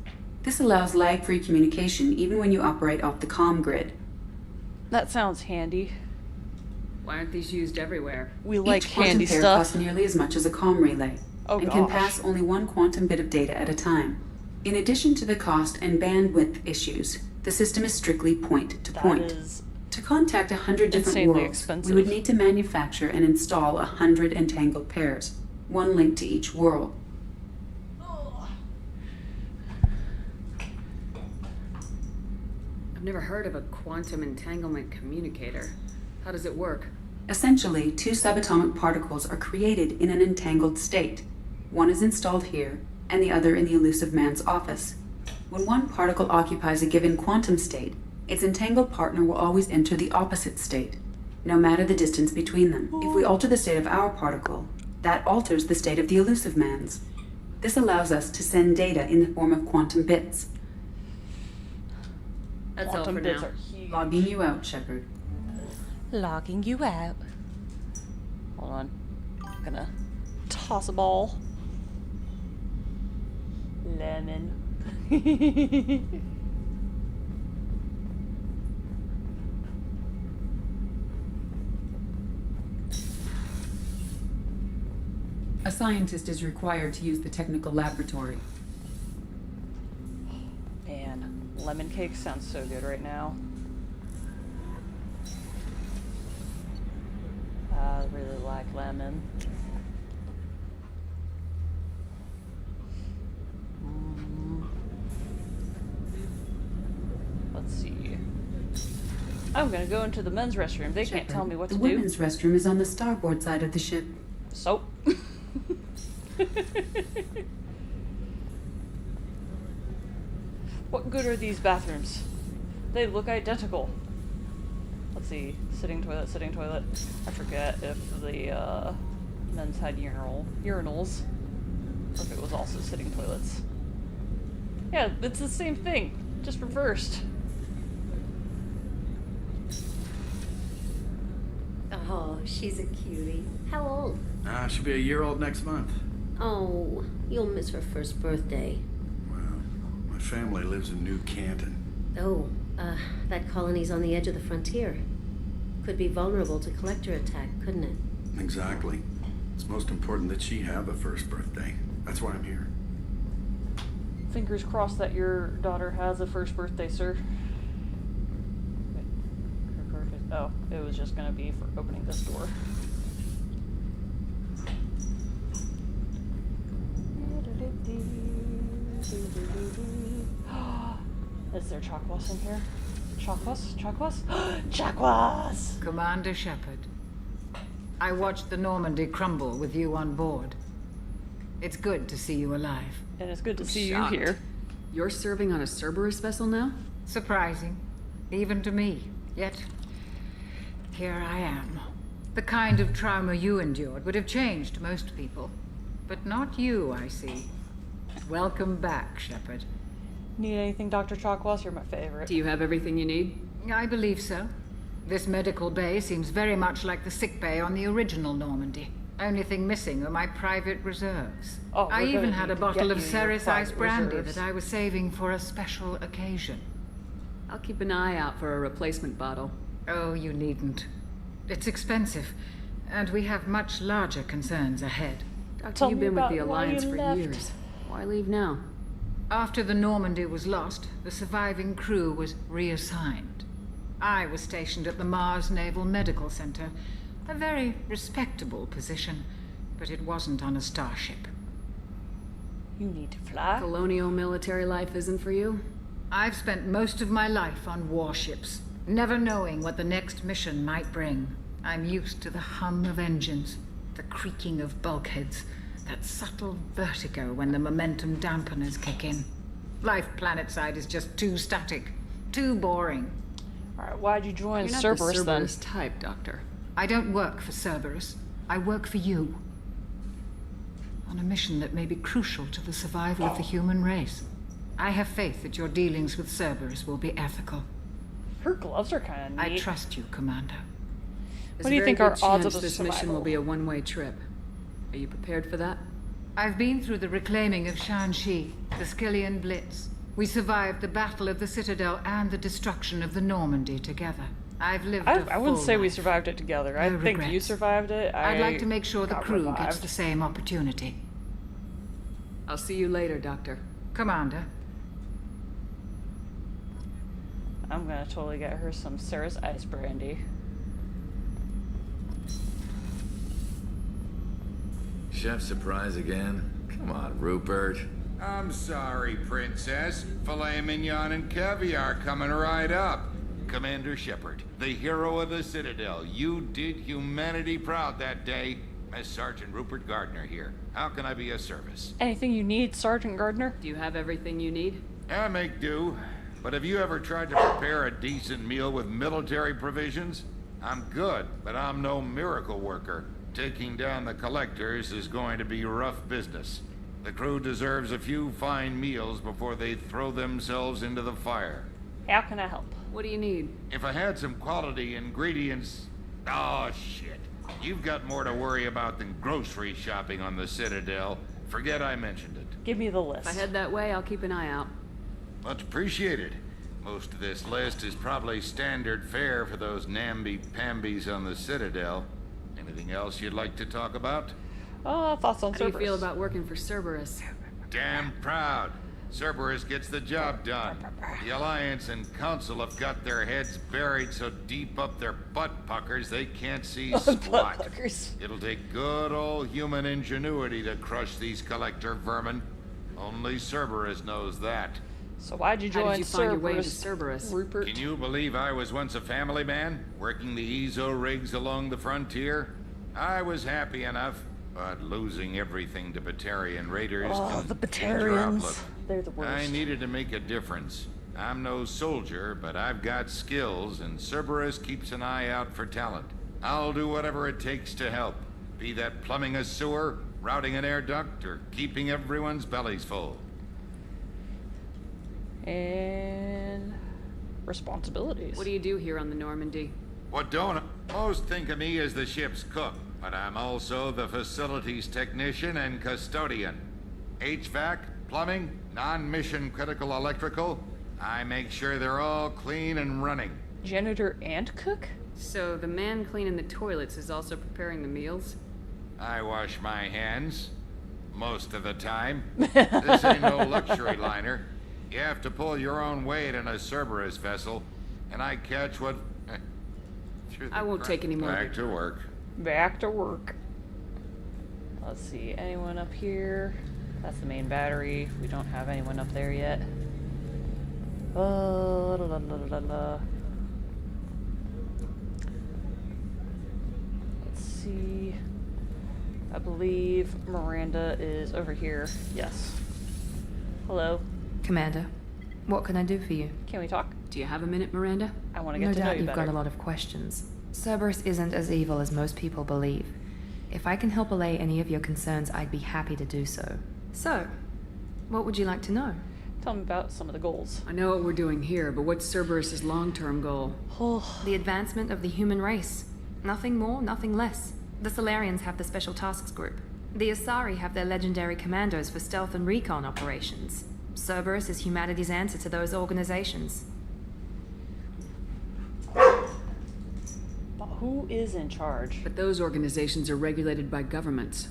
This allows lag-free communication even when you operate off the comm grid. That sounds handy. Why aren't these used everywhere? We like Each quantum handy pair stuff. costs nearly as much as a comm relay, Oh, and can gosh. pass only one quantum bit of data at a time. In addition to the cost and bandwidth issues, the system is strictly point-to-point. That is To contact 100 different insanely worlds, expensive. we would need to manufacture and install 100 entangled pairs, one link to each world. I've never heard of a quantum entanglement communicator. How does it work? Essentially, two subatomic particles are created in an entangled state. One is installed here, and the other in the elusive man's office. When one particle occupies a given quantum state, its entangled partner will always enter the opposite state, no matter the distance between them. If we alter the state of our particle, that alters the state of the elusive man's. This allows us to send data in the form of quantum bits. That's Quantum all for bits now. are huge. Logging you out, Shepard. Logging you out. Hold on. I'm gonna toss a ball. Lemon. A scientist is required to use the technical laboratory. Man, lemon cake sounds so good right now. I really like lemon. Let's see. I'm gonna go into the men's restroom. They can't tell me what The to do. women's restroom is on the starboard side of the ship. Soap. What good are these bathrooms? They look identical. Let's see. Sitting toilet, sitting toilet. I forget if the men's had urinals. Or if it was also sitting toilets. Yeah, it's the same thing. Just reversed. Oh, she's a cutie. How old? She'll be a year old next month. Oh, you'll miss her first birthday. My family lives in New Canton. Oh, that colony's on the edge of the frontier. Could be vulnerable to collector attack, couldn't it? Exactly. It's most important that she have a first birthday. That's why I'm here. Fingers crossed that your daughter has a first birthday, sir. Oh, it was just gonna be for opening this door. Is there chakwas in here? Chakwas? Chakwas? Chakwas! Commander Shepard, I watched the Normandy crumble with you on board. It's good to see you alive. And it's good to see Shocked. you here. You're serving on a Cerberus vessel now? Surprising, even to me. Yet, here I am. The kind of trauma you endured would have changed most people. But not you, I see. Welcome back, Shepard. Need anything, Dr. Chakwas? You're my favorite. Do you have everything you need? I believe so. This medical bay seems very much like the sick bay on the original Normandy. Only thing missing are my private reserves. Oh, I we're even gonna had need a to bottle get of you your Ceres private Ice brandy reserves. that I was saving for a special occasion. I'll keep an eye out for a replacement bottle. Oh, you needn't. It's expensive, and we have much larger concerns ahead. Doctor, Tell you've me been with about the why Alliance you for left. years. Why leave now? After the Normandy was lost, the surviving crew was reassigned. I was stationed at the Mars Naval Medical Center, a very respectable position, but it wasn't on a starship. You need to fly. Colonial military life isn't for you? I've spent most of my life on warships, never knowing what the next mission might bring. I'm used to the hum of engines, the creaking of bulkheads, that subtle vertigo when the momentum dampeners kick in. Life planetside is just too static, too boring. Alright, why'd you join You're not Cerberus the then? Cerberus type, Doctor. I don't work for Cerberus. I work for you. On a mission that may be crucial to the survival of the human race. I have faith that your dealings with Cerberus will be ethical. Her gloves are kind of neat. I trust you, Commander. What do you think our odds of this mission will be a one-way trip? Are Are you prepared for that? I've been through the reclaiming of Shanxi, the Skillian Blitz. We survived the Battle of the Citadel and the destruction of the Normandy together. I've lived a I wouldn't full say we life. survived it together. I No think you regrets. survived it. I'd like to make sure the got crew gets revived. the same opportunity. I'll see you later, Doctor. Commander. I'm gonna totally get her some Sarah's Ice Brandy. Chef surprise again? Come on, Rupert. I'm sorry, Princess. Filet mignon and caviar coming right up. Commander Shepard, the hero of the Citadel. You did humanity proud that day. As Sergeant Rupert Gardner here. How can I be of service? Anything you need, Sergeant Gardner? Do you have everything you need? I make do. But have you ever tried to prepare a decent meal with military provisions? I'm good, but I'm no miracle worker. Taking down the collectors is going to be rough business. The crew deserves a few fine meals before they throw themselves into the fire. How can I help? What do you need? If I had some quality ingredients... Oh, shit. You've got more to worry about than grocery shopping on the Citadel. Forget I mentioned it. Give me the list. If I head that way, I'll keep an eye out. Much appreciated. Most of this list is probably standard fare for those namby-pambies on the Citadel. Anything else you'd like to talk about? Thoughts on How do you Cerberus. feel about working for Cerberus? Damn proud. Cerberus gets the job done. The Alliance and Council have got their heads buried so deep up their butt puckers they can't see squat. It'll take good old human ingenuity to crush these collector vermin. Only Cerberus knows that. So why'd you join How did you find your way into Cerberus, Cerberus? Rupert? Can you believe I was once a family man, working the EZO rigs along the frontier? I was happy enough, but losing everything to Batarian raiders Oh, can the change your Batarians. outlook. They're the worst. I needed to make a difference. I'm no soldier, but I've got skills, and Cerberus keeps an eye out for talent. I'll do whatever it takes to help, be that plumbing a sewer, routing an air duct, or keeping everyone's bellies full. And responsibilities. What do you do here on the Normandy? What don't most think of me as the ship's cook, but I'm also the facilities technician and custodian. HVAC, plumbing, non-mission critical electrical. I make sure they're all clean and running. Janitor and cook? So the man cleaning the toilets is also preparing the meals? I wash my hands. Most of the time. This ain't no luxury liner. You have to pull your own weight in a Cerberus vessel, and I catch what... I won't take any more. Back to work. Back to work. Let's see, anyone up here? That's the main battery. We don't have anyone up there yet. La, la, la, la, la. Let's see. I believe Miranda is over here. Yes. Hello. Commander, what can I do for you? Can we talk? Do you have a minute, Miranda? I want to get No to know doubt you you've better. got a lot of questions. Cerberus isn't as evil as most people believe. If I can help allay any of your concerns, I'd be happy to do so. So, what would you like to know? Tell me about some of the goals. I know what we're doing here, but what's Cerberus's long-term goal? The advancement of the human race. Nothing more, nothing less. The Solarians have the Special Tasks Group. The Asari have their legendary commandos for stealth and recon operations. Cerberus is humanity's answer to those organizations. But who is in charge? But those organizations are regulated by governments.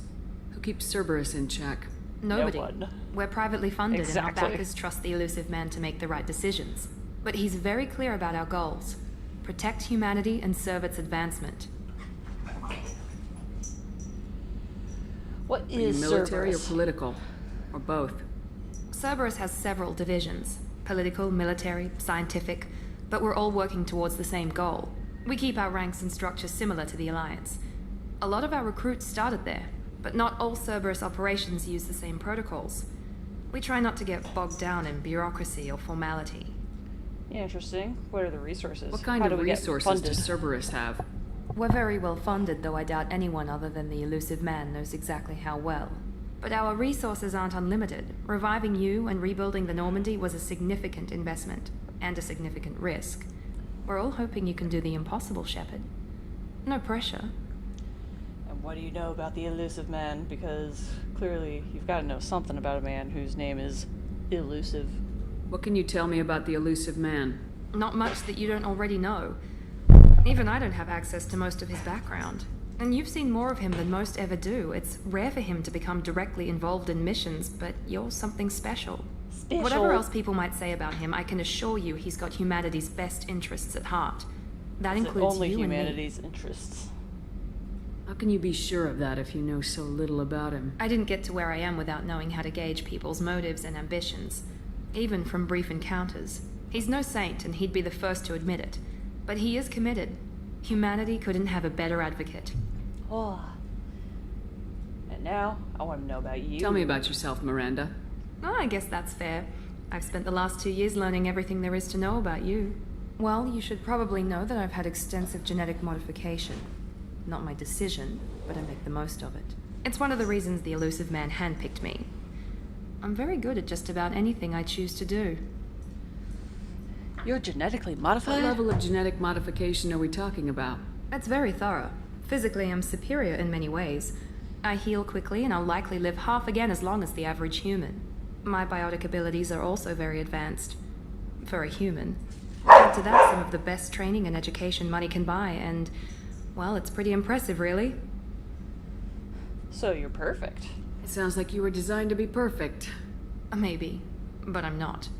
Who keeps Cerberus in check? Nobody. No one. We're privately funded and Exactly. our backers trust the elusive man to make the right decisions. But he's very clear about our goals. Protect humanity and serve its advancement. What Are you is military Cerberus? or political? Or both? Cerberus has several divisions. Political, military, scientific. But we're all working towards the same goal. We keep our ranks and structure similar to the Alliance. A lot of our recruits started there, but not all Cerberus operations use the same protocols. We try not to get bogged down in bureaucracy or formality. Interesting. What are the resources? What kind How of do we get resources funded? does Cerberus have? We're very well funded, though I doubt anyone other than the elusive man knows exactly how well. But our resources aren't unlimited. Reviving you and rebuilding the Normandy was a significant investment, and a significant risk. We're all hoping you can do the impossible, Shepard. No pressure. And What do you know about the elusive man? Because clearly you've got to know something about a man whose name is elusive. What can you tell me about the elusive man? Not much that you don't already know. Even I don't have access to most of his background. And you've seen more of him than most ever do. It's rare for him to become directly involved in missions, but you're something special. Whatever else people might say about him, I can assure you he's got humanity's best interests at heart. That includes only you and me. humanity's interests. How can you be sure of that if you know so little about him? I didn't get to where I am without knowing how to gauge people's motives and ambitions, even from brief encounters. He's no saint, and he'd be the first to admit it. But he is committed. Humanity couldn't have a better advocate. Oh. And now, I want to know about you. Tell me about yourself, Miranda. Oh, I guess that's fair. I've spent the last 2 years learning everything there is to know about you. Well, you should probably know that I've had extensive genetic modification. Not my decision, but I make the most of it. It's one of the reasons the elusive man handpicked me. I'm very good at just about anything I choose to do. You're genetically modified? What level of genetic modification are we talking about? That's very thorough. Physically, I'm superior in many ways. I heal quickly, and I'll likely live half again as long as the average human. My biotic abilities are also very advanced. For a human. Add to that some of the best training and education money can buy, and, well, it's pretty impressive, really. So you're perfect. It sounds like you were designed to be perfect. Maybe, but I'm not.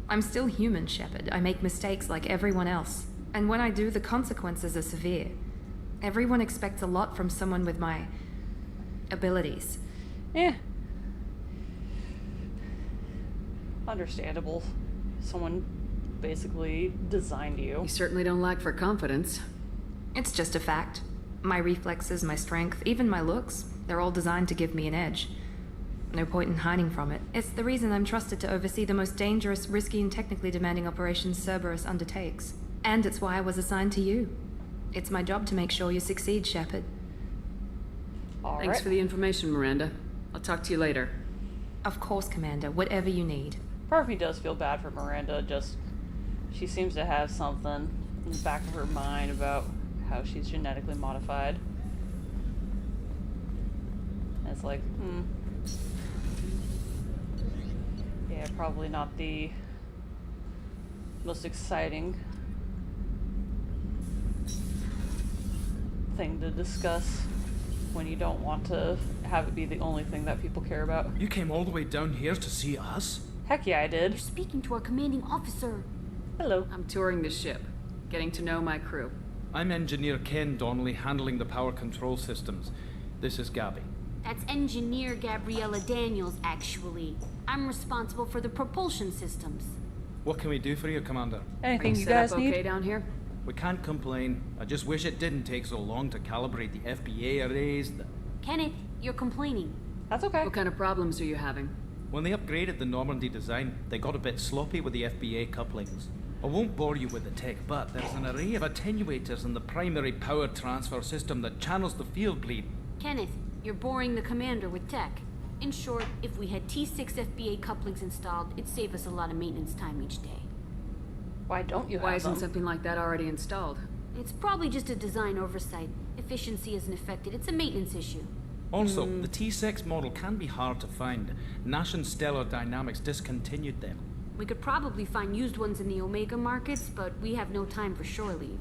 I'm still human, Shepard. I make mistakes like everyone else. And when I do, the consequences are severe. Everyone expects a lot from someone with my abilities. Yeah. Understandable. Someone basically designed you. You certainly don't lack for confidence. It's just a fact. My reflexes, my strength, even my looks, they're all designed to give me an edge. No point in hiding from it. It's the reason I'm trusted to oversee the most dangerous, risky, and technically demanding operations Cerberus undertakes. And it's why I was assigned to you. It's my job to make sure you succeed, Shepard. Thanks for the information, Miranda. I'll talk to you later. Of course, Commander. Whatever you need. Part of me does feel bad for Miranda, just... She seems to have something in the back of her mind about how she's genetically modified. And it's like, yeah, probably not the most exciting thing to discuss when you don't want to have it be the only thing that people care about. You came all the way down here to see us? Heck yeah, I did. You're speaking to our commanding officer. Hello. I'm touring the ship, getting to know my crew. I'm Engineer Ken Donnelly, handling the power control systems. This is Gabby. That's Engineer Gabriella Daniels, actually. I'm responsible for the propulsion systems. What can we do for you, Commander? Anything you guys need? Okay down here? We can't complain. I just wish it didn't take so long to calibrate the FBA arrays. Kenneth, you're complaining. That's okay. What kind of problems are you having? When they upgraded the Normandy design, they got a bit sloppy with the FBA couplings. I won't bore you with the tech, but there's an array of attenuators in the primary power transfer system that channels the field bleed. Kenneth, you're boring the commander with tech. In short, if we had T6 FBA couplings installed, it'd save us a lot of maintenance time each day. Why don't you have Why isn't them? something like that already installed? It's probably just a design oversight. Efficiency isn't affected. It's a maintenance issue. Also, the T6 model can be hard to find. Nash and Stellar Dynamics discontinued them. We could probably find used ones in the Omega markets, but we have no time for shore leave.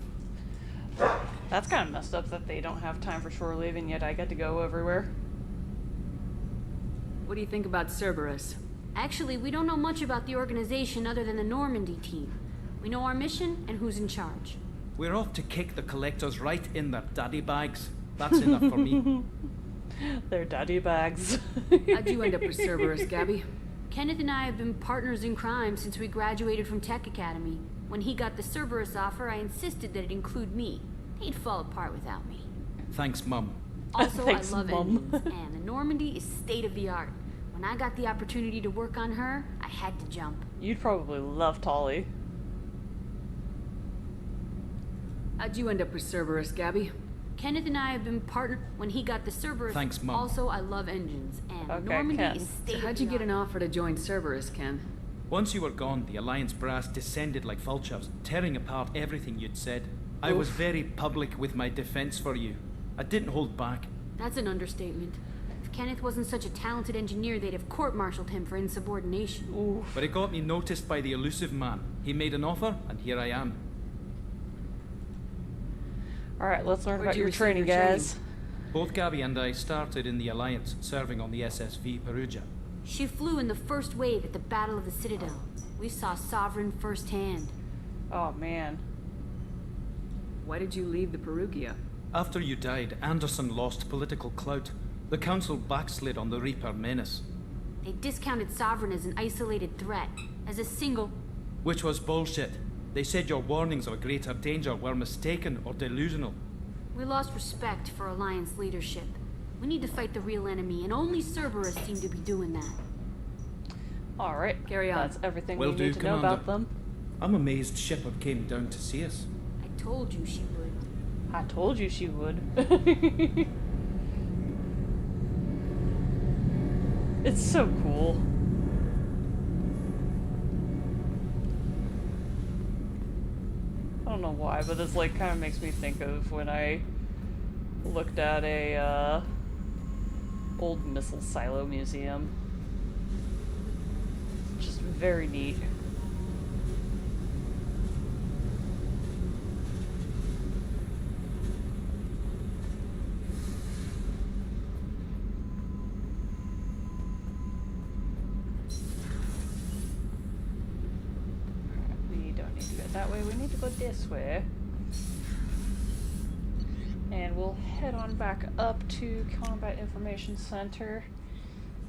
That's kind of messed up that they don't have time for shore leave, and yet I get to go everywhere. What do you think about Cerberus? Actually, we don't know much about the organization other than the Normandy team. We know our mission and who's in charge. We're off to kick the collectors right in their daddy bags. That's enough for me. Their daddy bags. How'd you end up with Cerberus, Gabby? Kenneth and I have been partners in crime since we graduated from Tech Academy. When he got the Cerberus offer, I insisted that it include me. He'd fall apart without me. Thanks, Mum. Also, Thanks, I love Mum. engines, and the Normandy is state-of-the-art. When I got the opportunity to work on her, I had to jump. You'd probably love Tolly. How'd you end up with Cerberus, Gabby? Kenneth and I have been partnered when he got the Cerberus. Thanks, Mum. Also, I love engines, and Okay, Normandy Ken. is So state-of-the-art. how'd you get an offer to join Cerberus, Ken? Once you were gone, the Alliance brass descended like vultures, tearing apart everything you'd said. I was very public with my defense for you. I didn't hold back. That's an understatement. If Kenneth wasn't such a talented engineer, they'd have court-martialed him for insubordination. Ooh. But it got me noticed by the elusive man. He made an offer, and here I am. Alright, let's learn Where'd about you your receive training, your training? guys. Both Gabby and I started in the Alliance, serving on the SSV Perugia. She flew in the first wave at the Battle of the Citadel. We saw Sovereign firsthand. Oh, man. Why did you leave the Perugia? After you died, Anderson lost political clout. The Council backslid on the Reaper menace. They discounted Sovereign as an isolated threat, as a single... Which was bullshit. They said your warnings of a greater danger were mistaken or delusional. We lost respect for Alliance leadership. We need to fight the real enemy, and only Cerberus seem to be doing that. Alright, carry on. That's everything Will we do, need to know Commander. about them. I'm amazed Shepard came down to see us. I told you she would. I told you she would. It's so cool. I don't know why, but this like kind of makes me think of when I looked at a old missile silo museum. Just very neat. We don't need to go that way, we need to go this way. And we'll head on back up to Combat Information Center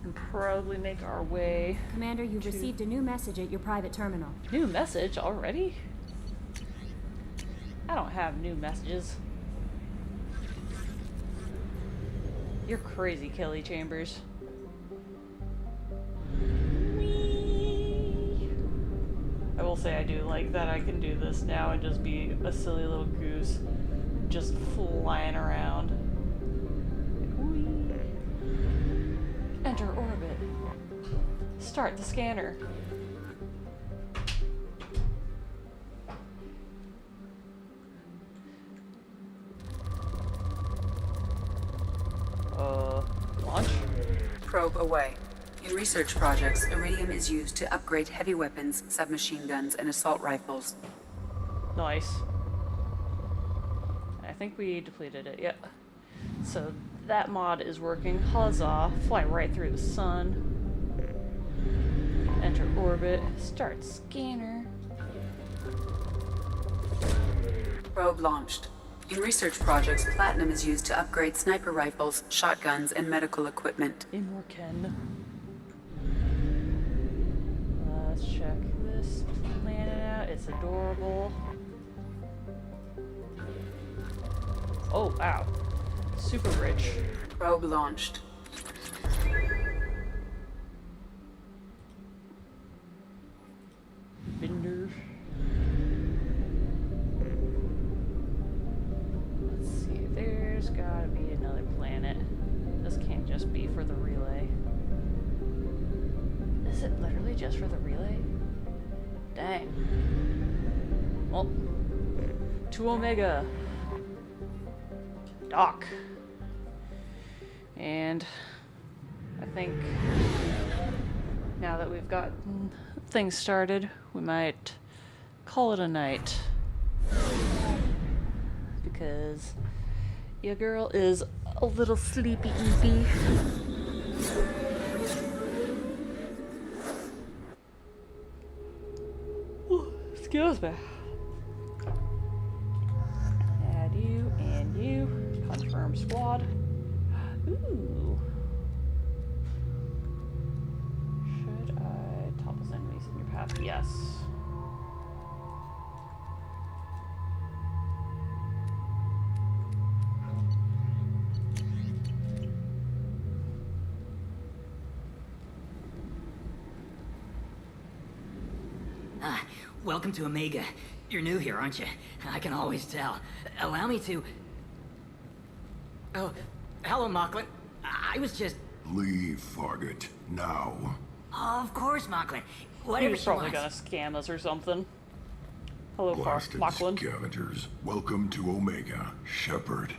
and probably make our way. Commander, you've received a new message at your private terminal. New message already? I don't have new messages. You're crazy, Kelly Chambers. Whee! I will say I do like that I can do this now and just be a silly little goose. Just flying around. Whee! Enter orbit. Start the scanner. Launch? Probe away. In research projects, iridium is used to upgrade heavy weapons, submachine guns, and assault rifles. Nice. I think we depleted it, yep. So that mod is working. Huzzah. Fly right through the sun. Enter orbit. Start scanner. Probe launched. In research projects, platinum is used to upgrade sniper rifles, shotguns, and medical equipment. Imorken. Let's check this planet out. It's adorable. Oh, ow. Super rich. Probe launched. Binder. Let's see, there's gotta be another planet. This can't just be for the relay. Is it literally just for the relay? Dang. Well, to Omega. Dock. And I think now that we've got things started, we might call it a night. Because your girl is a little sleepy-eepy. Excuse me. Add you and you. Confirm squad. Ooh. Should I topple enemies in your path? Yes. Welcome to Omega. You're new here, aren't you? I can always tell. Allow me to... Oh, hello, Mocklin. I was just... Leave, Fargate. Now. Of course, Mocklin. Whatever He's she probably wants. gonna scam us or something. Hello, Blasted Lachlan. scavengers. Welcome to Omega, Shepard.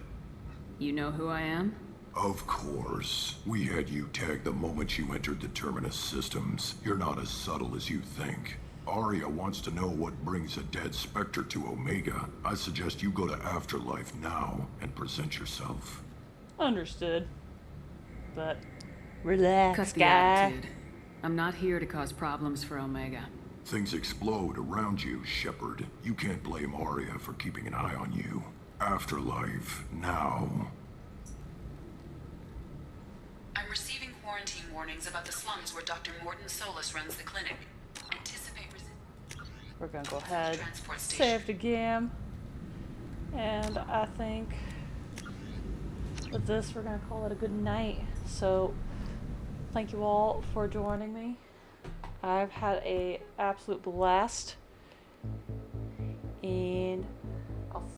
You know who I am? Of course. We had you tagged the moment you entered the Terminus systems. You're not as subtle as you think. Arya wants to know what brings a dead Spectre to Omega. I suggest you go to Afterlife now and present yourself. Understood. But relax, Cut the guy. attitude. I'm not here to cause problems for Omega. Things explode around you, Shepard. You can't blame Arya for keeping an eye on you. Afterlife now. I'm receiving quarantine warnings about the slums where Dr. Morton Solus runs the clinic. Anticipate We're gonna go ahead, transport station. save the game, and I think with this we're gonna call it a good night. So thank you all for joining me. I've had a absolute blast, and